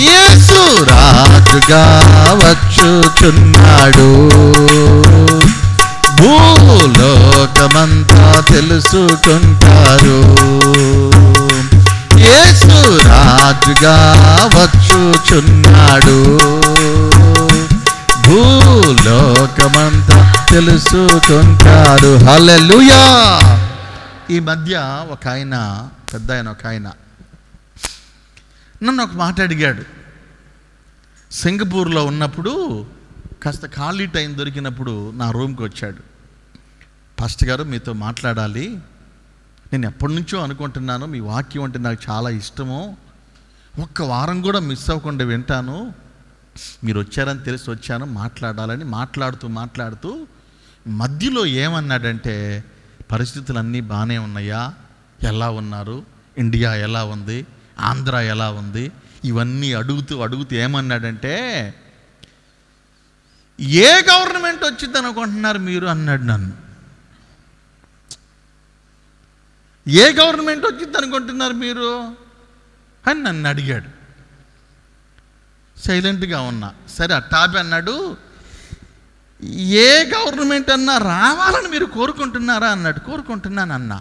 యేసు రాజుగా వచ్చుచున్నాడు, భూలోకమంతా తెలుసుకుంటారు, యేసు రాజుగా వచ్చుచున్నాడు, భూలోకమంతా తెలుసుకుంటారు. హల్లెలూయా. ఈ మధ్య ఒక ఆయన, పెద్ద ఆయన, ఒక ఆయన నన్ను ఒక మాట అడిగాడు. సింగపూర్లో ఉన్నప్పుడు కాస్త ఖాళీ టైం దొరికినప్పుడు నా రూమ్కి వచ్చాడు. పాస్టర్ గారు, మీతో మాట్లాడాలి. నేను ఎప్పటి నుంచో అనుకుంటున్నాను, మీ వాక్యం అంటే నాకు చాలా ఇష్టము, ఒక్క వారం కూడా మిస్ అవ్వకుండా వింటాను, మీరు వచ్చారని తెలిసి వచ్చాను, మాట్లాడాలని మాట్లాడుతూ మధ్యలో ఏమన్నాడంటే, పరిస్థితులన్నీ బాగానే ఉన్నాయా, ఎలా ఉన్నారు, ఇండియా ఎలా ఉంది, ఆంధ్ర ఎలా ఉంది, ఇవన్నీ అడుగుతూ ఏమన్నాడంటే, ఏ గవర్నమెంట్ వచ్చింది అనుకుంటున్నారు మీరు అన్నాడు నన్ను. ఏ గవర్నమెంట్ వచ్చింది అనుకుంటున్నారు మీరు అని నన్ను అడిగాడు. సైలెంట్గా ఉన్నా. సరే అట్టాపి అన్నాడు, ఏ గవర్నమెంట్ అన్నా రావాలని మీరు కోరుకుంటున్నారా అన్నాడు. కోరుకుంటున్నాను అన్నా.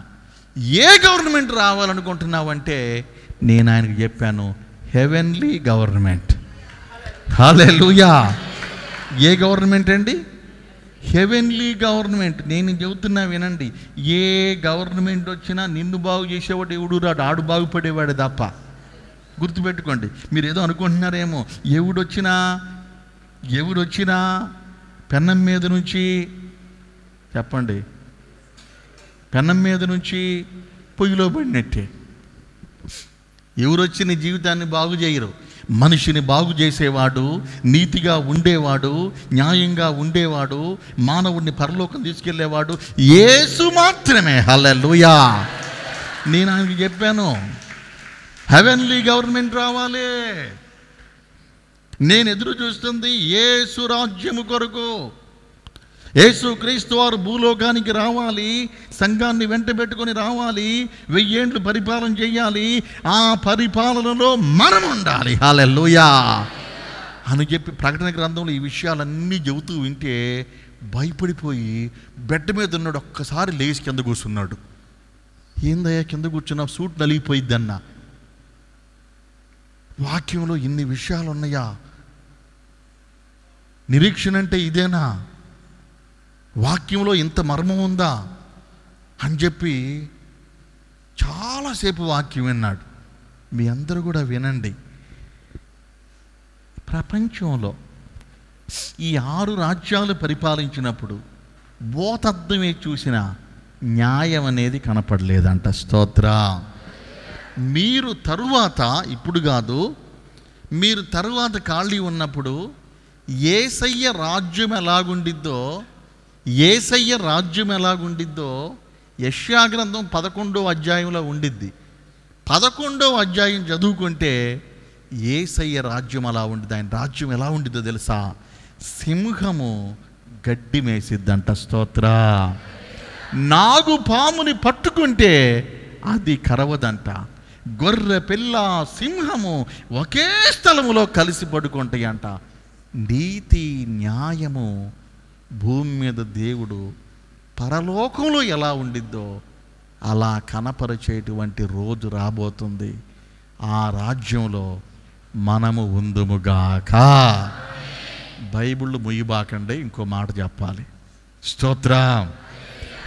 ఏ గవర్నమెంట్ రావాలనుకుంటున్నావు అంటే నేను ఆయనకు చెప్పాను, హెవెన్లీ గవర్నమెంట్. హల్లెలూయా. ఏ గవర్నమెంట్ అండి? Heavenly government. నేను చెబుతున్నా వినండి, ఏ గవర్నమెంట్ వచ్చినా నిన్ను బాగు చేసేవాడు ఎవడు రాడు, ఆడు బాగుపడేవాడు తప్ప. గుర్తుపెట్టుకోండి. మీరు ఏదో అనుకుంటున్నారేమో, ఎవడొచ్చినా పెన్నం మీద నుంచి, చెప్పండి, పెన్నం మీద నుంచి పొయ్యిలో పడినట్టే. ఎవరొచ్చి నీ జీవితాన్ని బాగు చేయరు. మనిషిని బాగు చేసేవాడు, నీతిగా ఉండేవాడు, న్యాయంగా ఉండేవాడు, మానవుడిని పరలోకం తీసుకెళ్లేవాడు యేసు మాత్రమే. హల్లెలూయా. నేను ఆయనకి చెప్పాను, హెవెన్లీ గవర్నమెంట్ రావాలి. నేను ఎదురు చూస్తుంది యేసు రాజ్యము కొరకు. యేసు క్రీస్తు వారు భూలోకానికి రావాలి, సంఘాన్ని వెంట పెట్టుకొని రావాలి, 1000 ఏండ్లు పరిపాలన చేయాలి, ఆ పరిపాలనలో మనం ఉండాలి. హల్లెలూయా అని చెప్పి ప్రకటన గ్రంథంలో ఈ విషయాలన్నీ చెబుతూ వింటే భయపడిపోయి బెడ్ మీద ఉన్నాడు. ఒక్కసారి లేచి కింద కూర్చున్నాడు. ఏందయ్యా కింద కూర్చున్నావు, సూట్ నలిగిపోయిద్దన్నా. వాక్యంలో ఇన్ని విషయాలు ఉన్నాయా? నిరీక్షణ అంటే ఇదేనా? వాక్యంలో ఇంత మర్మం ఉందా అని చెప్పి చాలాసేపు వాక్యం విన్నాడు. మీ అందరూ కూడా వినండి. ప్రపంచంలో ఈ 6 రాజ్యాలు పరిపాలించినప్పుడు భూతద్దమే చూసిన న్యాయం అనేది కనపడలేదంట. స్తోత్ర. మీరు తరువాత, ఇప్పుడు కాదు, మీరు తరువాత ఖాళీ ఉన్నప్పుడు యేసయ్య రాజ్యం ఎలాగుండిద్దో, యేసయ్య రాజ్యం ఎలాగుండిద్దో యెషయా గ్రంథం 11వ అధ్యాయంలో ఉండిద్ది. 11వ అధ్యాయం చదువుకుంటే యేసయ్య రాజ్యం అలా ఉండిద్ది. ఆయన రాజ్యం ఎలా ఉండిద్దో తెలుసా? సింహము గడ్డి మేసిద్దంట. స్తోత్ర. నాగు పాముని పట్టుకుంటే అది కరవదంట. గొర్రె పిల్ల సింహము ఒకే స్థలములో కలిసి పడుకుంటాయి అంట. నీతి న్యాయము భూమి మీద దేవుడు పరలోకంలో ఎలా ఉండిద్దో అలా కనపరిచేటువంటి రోజు రాబోతుంది. ఆ రాజ్యంలో మనము ఉందుముగాక. బైబిళ్ళు ముయ్యబాకండి, ఇంకో మాట చెప్పాలి. స్తోత్రం,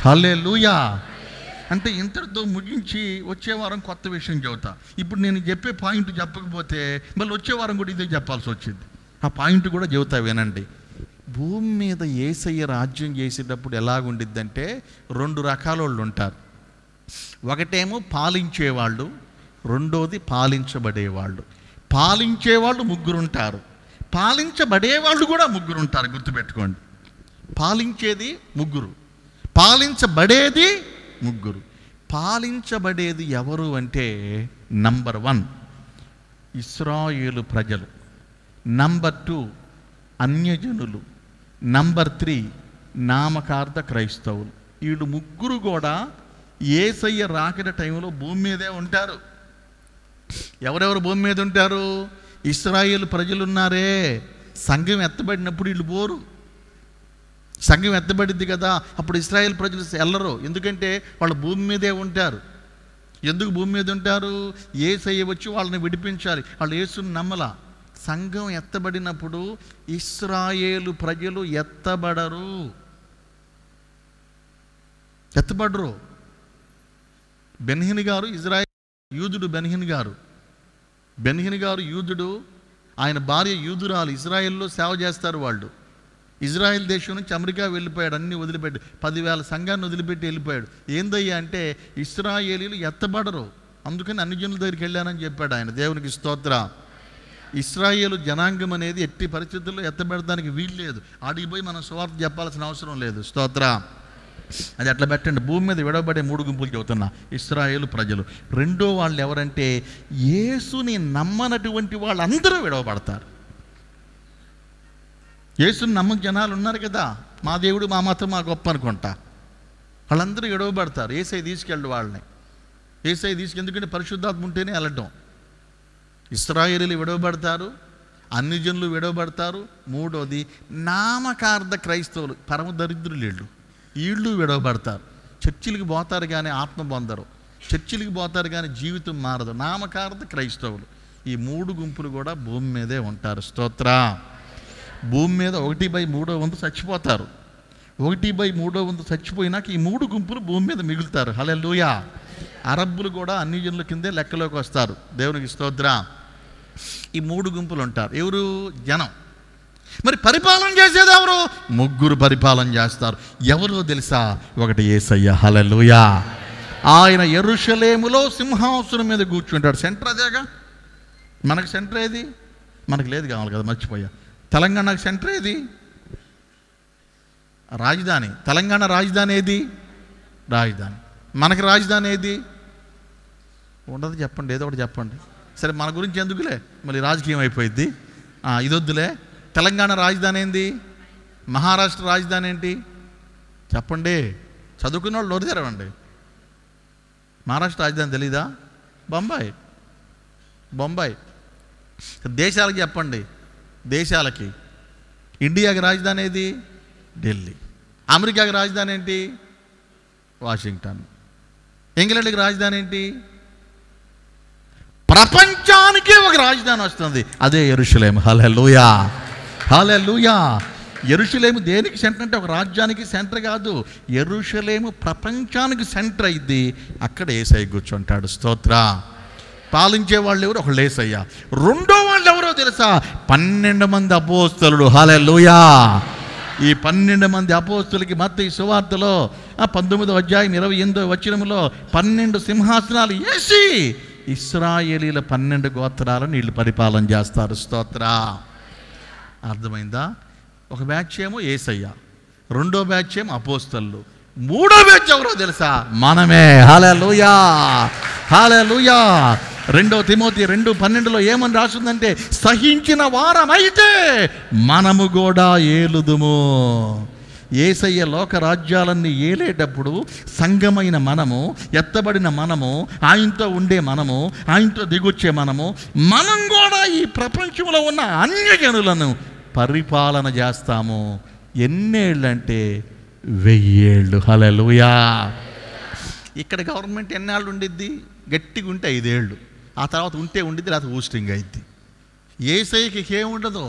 హల్లెలూయా. అంటే ఇంతటితో ముగించి వచ్చే వారం కొత్త విషయం చెబుతా. ఇప్పుడు నేను చెప్పే పాయింట్ చెప్పకపోతే మళ్ళీ వచ్చే వారం కూడా ఇదే చెప్పాల్సి వచ్చింది. ఆ పాయింట్ కూడా చెబుతా, వినండి. భూమి మీద యేసయ్య రాజ్యం చేసేటప్పుడు ఎలాగుండిద్దంటే 2 రకాల వాళ్ళు ఉంటారు. ఒకటేమో పాలించేవాళ్ళు, రెండోది పాలించబడేవాళ్ళు. పాలించేవాళ్ళు 3 ఉంటారు, పాలించబడేవాళ్ళు కూడా 3 ఉంటారు. గుర్తుపెట్టుకోండి, పాలించేది 3, పాలించబడేది 3. పాలించబడేది ఎవరు అంటే నంబర్ 1 ఇశ్రాయేలు ప్రజలు, నంబర్ 2 అన్యజనులు, నంబర్ 3 నామకార్థ క్రైస్తవులు. వీళ్ళు 3 కూడా యేసయ్య రాకడ టైంలో భూమి మీదే ఉంటారు. ఎవరెవరు భూమి మీద ఉంటారు? ఇశ్రాయేలు ప్రజలు ఉన్నారే, సంఘం ఎత్తబడినప్పుడు వీళ్ళు పోరు. సంఘం ఎత్తబడిద్ది కదా, అప్పుడు ఇశ్రాయేల్ ప్రజలు వెళ్ళరు. ఎందుకంటే వాళ్ళు భూమి మీదే ఉంటారు. ఎందుకు భూమి మీద ఉంటారు? యేసయ్య వచ్చి వాళ్ళని విడిపించాలి. వాళ్ళు యేసుని నమ్మలా. సంఘం ఎత్తబడినప్పుడు ఇశ్రాయేలు ప్రజలు ఎత్తబడరు. బెన్హిని గారు ఇజ్రాయేల్ యూదుడు. బెన్హిని గారు యూదుడు, ఆయన భార్య యూదురాలు. ఇజ్రాయెల్లో సేవ చేస్తారు వాళ్ళు. ఇజ్రాయెల్ దేశం నుంచి అమెరికా వెళ్ళిపోయాడు, అన్నీ వదిలిపెట్టి 10,000 సంఘాన్ని వదిలిపెట్టి వెళ్ళిపోయాడు. ఏందయ్యా అంటే ఇశ్రాయేలీలు ఎత్తబడరు, అందుకని అన్ని జనుల దగ్గరికి వెళ్ళానని చెప్పాడు ఆయన. దేవునికి స్తోత్ర. ఇశ్రాయేలు జనాంగం అనేది ఎట్టి పరిస్థితుల్లో ఎత్తబెడడానికి వీలు లేదు. ఆడికి పోయి మనం సువార్త చెప్పాల్సిన అవసరం లేదు. స్తోత్ర. అది అట్లా పెట్టండి. భూమి మీద విడవబడే 3 గుంపులు చెబుతున్నా. ఇశ్రాయేలు ప్రజలు. రెండో వాళ్ళు ఎవరంటే యేసుని నమ్మనటువంటి వాళ్ళందరూ విడవబడతారు. యేసుని నమ్మక జనాలు ఉన్నారు కదా, మా దేవుడు మా మతం మా గొప్ప అనుకుంటా, వాళ్ళందరూ విడవబడతారు. యేసయ్య తీసుకెళ్ళడు వాళ్ళని. యేసయ్య ఎందుకంటే పరిశుద్ధాత్మ ఉంటేనే వెళ్ళడం. ఇశ్రాయేలీలు విడవబడతారు, అన్ని జనులు విడవబడతారు. మూడోది నామకార్థ క్రైస్తవులు, పరమ దరిద్రులు వీళ్ళు విడవబడతారు. చర్చిలకు పోతారు కానీ ఆత్మ పొందరు, చర్చిలకు పోతారు కానీ జీవితం మారదు. నామకార్థ క్రైస్తవులు. ఈ 3 గుంపులు కూడా భూమి మీదే ఉంటారు. స్తోత్ర. భూమి మీద 1/3 చచ్చిపోతారు. 1/3 చచ్చిపోయినాక ఈ 3 గుంపులు భూమి మీద మిగులుతారు. హల్లెలూయా. అరబ్బులు కూడా అన్ని జనుల కిందే లెక్కలోకి వస్తారు. దేవునికి స్తోత్ర. ఈ 3 గుంపులు ఉంటారు. ఎవరు? జనం. మరి పరిపాలన చేసేది ఎవరు? 3 పరిపాలన చేస్తారు. ఎవరో తెలుసా? ఒకటి యేసయ్య. హల్లెలూయా. ఆయన యెరూషలేములో సింహాసనం మీద కూర్చుంటాడు. సెంటర్ అదేగా. మనకు సెంటర్ ఏది? మనకు లేదు, కావాలి కదా, మర్చిపోయా. తెలంగాణకు సెంటర్ ఏది? రాజధాని. తెలంగాణ రాజధాని ఏది? రాజధాని. మనకి రాజధాని ఏది? ఉండదు. చెప్పండి, ఏదో ఒకటి చెప్పండి. సరే, మన గురించి ఎందుకులే, మళ్ళీ రాజకీయం అయిపోయింది. ఇదొద్దులే. తెలంగాణ రాజధాని ఏంది? మహారాష్ట్ర రాజధాని ఏంటి? చెప్పండి. చదువుకున్న వాళ్ళు నోరు తెరవండి. మహారాష్ట్ర రాజధాని తెలీదా? బొంబాయి. దేశాలకి చెప్పండి. దేశాలకి. ఇండియాకి రాజధాని ఏది? ఢిల్లీ. అమెరికాకి రాజధాని ఏంటి? వాషింగ్టన్. ఇంగ్లాండ్కి రాజధాని ఏంటి? ప్రపంచానికి ఒక రాజధాని వస్తుంది, అదే యెరూషలేము. హల్లెలూయా. హల్లెలూయా. యెరూషలేము దేనికి సెంటర్ అంటే ఒక రాజ్యానికి సెంటర్ కాదు. యెరూషలేము ప్రపంచానికి సెంటర్ అయింది. అక్కడ యేసయ్య కూర్చుంటాడు. స్తోత్ర. పాలించే వాళ్ళు ఎవరు? ఒకళ్ళు యేసయ్య. రెండో వాళ్ళు ఎవరో తెలుసా? 12 మంది అపోస్తలుడు. హల్లెలూయా. ఈ 12 మంది అపోస్తలులకి మత్తయి సువార్తలో 19వ అధ్యాయం 28వ వచనంలో 12 సింహాసనాలు వేసి ఇశ్రాయేలీల 12 గోత్రాలను వీళ్ళు పరిపాలన చేస్తారు. స్తోత్ర. అర్థమైందా? ఒక బ్యాచ్ ఏమో యేసయ్య, రెండో బ్యాచ్ ఏమో అపోస్తలులు, మూడో బ్యాచ్ ఎవరో తెలుసా? మనమే. హల్లెలూయా. హల్లెలూయా. 2 తిమోతి 2:12లో ఏమని రాస్తుందంటే, సహించిన వారమైతే మనము కూడా ఏలుదుము. యేసయ్య లోక రాజ్యాలన్నీ ఏలేటప్పుడు సంఘమైన మనము, ఎత్తబడిన మనము, ఆయనతో ఉండే మనము, ఆయనతో దిగొచ్చే మనం కూడా ఈ ప్రపంచంలో ఉన్న అన్యజనులను పరిపాలన చేస్తాము. ఎన్నేళ్ళంటే 1000 ఏళ్ళు. హల్లెలూయా. ఇక్కడ గవర్నమెంట్ ఎన్నాళ్ళు ఉండిద్ది? గట్టిగా ఉంటే 5 ఏళ్ళు, ఆ తర్వాత ఉంటే ఉండిద్ది, లేకపోతే ఊస్టింగ్ అయింది. యేసయ్యకి ఏముండదు,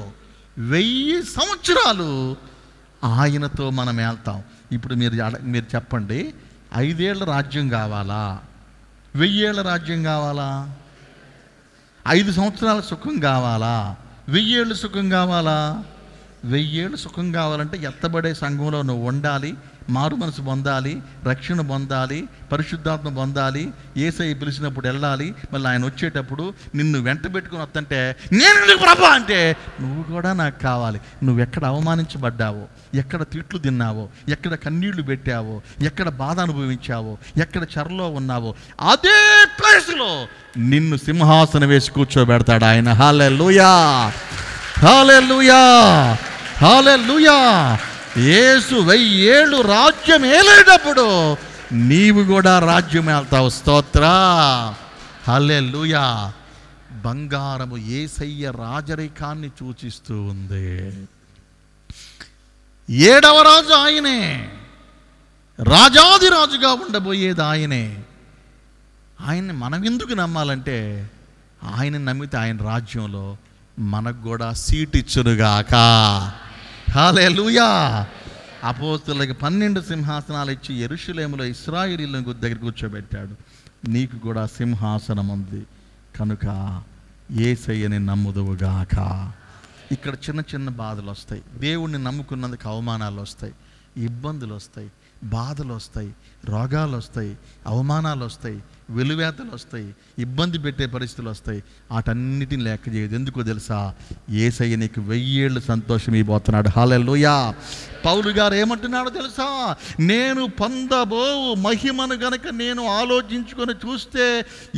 1000 సంవత్సరాలు ఆయనతో మనం వెళ్తాం. ఇప్పుడు మీరు చెప్పండి, 5 ఏళ్ళ రాజ్యం కావాలా, 1000 ఏళ్ళ రాజ్యం కావాలా? 5 సంవత్సరాల సుఖం కావాలా, 1000 ఏళ్ళు సుఖం కావాలా? 1000 ఏళ్ళు సుఖం కావాలంటే ఎత్తబడే సంఘంలో నువ్వు ఉండాలి, మారు మనసు పొందాలి, రక్షణ పొందాలి, పరిశుద్ధాత్మ పొందాలి, యేసయ్య పిలిచినప్పుడు వెళ్ళాలి. మళ్ళీ ఆయన వచ్చేటప్పుడు నిన్ను వెంట పెట్టుకుని వస్తుంటే నేను ప్రభా అంటే నువ్వు కూడా నాకు కావాలి. నువ్వు ఎక్కడ అవమానించబడ్డావో, ఎక్కడ తిట్లు తిన్నావో, ఎక్కడ కన్నీళ్లు పెట్టావో, ఎక్కడ బాధ అనుభవించావో, ఎక్కడ చెరలో ఉన్నావో అదే ప్లేస్లో నిన్ను సింహాసనం వేసి కూర్చోబెడతాడు ఆయన. హల్లెలూయా, హల్లెలూయా, హల్లెలూయా. యేసు 1000 ఏళ్ళు రాజ్యం ఏలేటప్పుడు నీవు కూడా రాజ్యం వెళ్తావు. స్తోత్ర, హల్లెలూయా. బంగారము యేసయ్య రాజరికాన్ని సూచిస్తూ ఉంది. 7వ రాజు ఆయనే, రాజాది రాజుగా ఉండబోయేది ఆయనే. ఆయన్ని మనం ఎందుకు నమ్మాలంటే ఆయన నమ్మితే ఆయన రాజ్యంలో మనకు కూడా సీట్ ఇచ్చునుగాక. హల్లెలూయా. అపోస్తలులకు 12 సింహాసనాలు ఇచ్చి యెరూషలేములో ఇశ్రాయేలీయుల దగ్గర కూర్చోబెట్టాడు. నీకు కూడా సింహాసనం ఉంది కనుక యేసయ్యని నమ్ముదువుగాక. ఇక్కడ చిన్న చిన్న బాధలు వస్తాయి, దేవుణ్ణి నమ్ముకున్నందుకు అవమానాలు వస్తాయి, ఇబ్బందులు వస్తాయి, బాధలు వస్తాయి, రోగాలు వస్తాయి, అవమానాలు వస్తాయి, వెలువేతలు వస్తాయి, ఇబ్బంది పెట్టే పరిస్థితులు వస్తాయి. వాటన్నిటిని లెక్క చేయదు. ఎందుకో తెలుసా? యేసయ్య నీకు 1000 ఏళ్ళు సంతోషం ఇవ్వబోతున్నాడు. హల్లెలూయా. పౌలు గారు ఏమంటున్నాడో తెలుసా? నేను పొందబో మహిమను గనక నేను ఆలోచించుకొని చూస్తే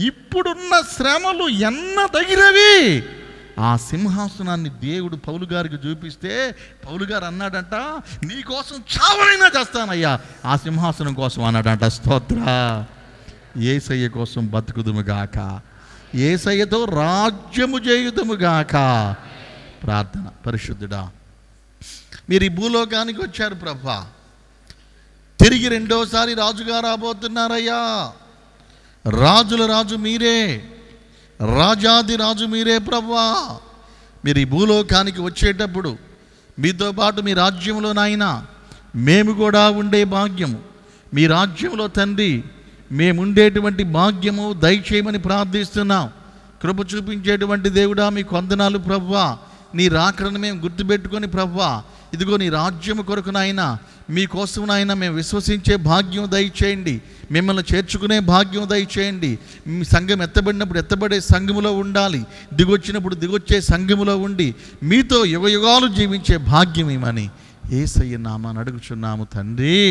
ఇప్పుడున్న శ్రమలు ఎన్నదగినవి. ఆ సింహాసనాన్ని దేవుడు పౌలు గారికి చూపిస్తే పౌలు గారు అన్నాడంట, నీకోసం చావైనా చేస్తానయ్యా ఆ సింహాసనం కోసం అన్నాడంట. స్తోత్ర. యేసయ్య కోసం బతుకుదుముగాక, యేసయ్యతో రాజ్యము చేయుదుముగాక. ప్రార్థన. పరిశుద్ధుడా, మీరు ఈ భూలోకానికి వచ్చారు ప్రభా, తిరిగి 2వసారి రాజుగా రాబోతున్నారయ్యా. రాజుల రాజు మీరే, రాజాది రాజు మీరే ప్రభా. మీరు ఈ భూలోకానికి వచ్చేటప్పుడు మీతో పాటు మీ రాజ్యంలో నాయనా మేము కూడా ఉండే భాగ్యము, మీ రాజ్యంలో తండ్రి మేముండేటువంటి భాగ్యము దయచేయమని ప్రార్థిస్తున్నాం. కృప చూపించేటువంటి దేవుడా మీకు వందనాలు ప్రభువా. నీ రాకడను మేము గుర్తుపెట్టుకొని ప్రభువా, ఇదిగో నీ రాజ్యము కొరకు నాయనా, మీకోసం నాయన మేము విశ్వసించే భాగ్యం దయచేయండి, మిమ్మల్ని చేర్చుకునే భాగ్యం దయచేయండి. మీ సంఘం ఎత్తబడినప్పుడు ఎత్తబడే సంఘములో ఉండాలి, దిగొచ్చినప్పుడు దిగొచ్చే సంఘములో ఉండి మీతో యుగయుగాలు జీవించే భాగ్యం ఇవ్వమని యేసయ్య నామమున అడుగుచున్నాము తండ్రి.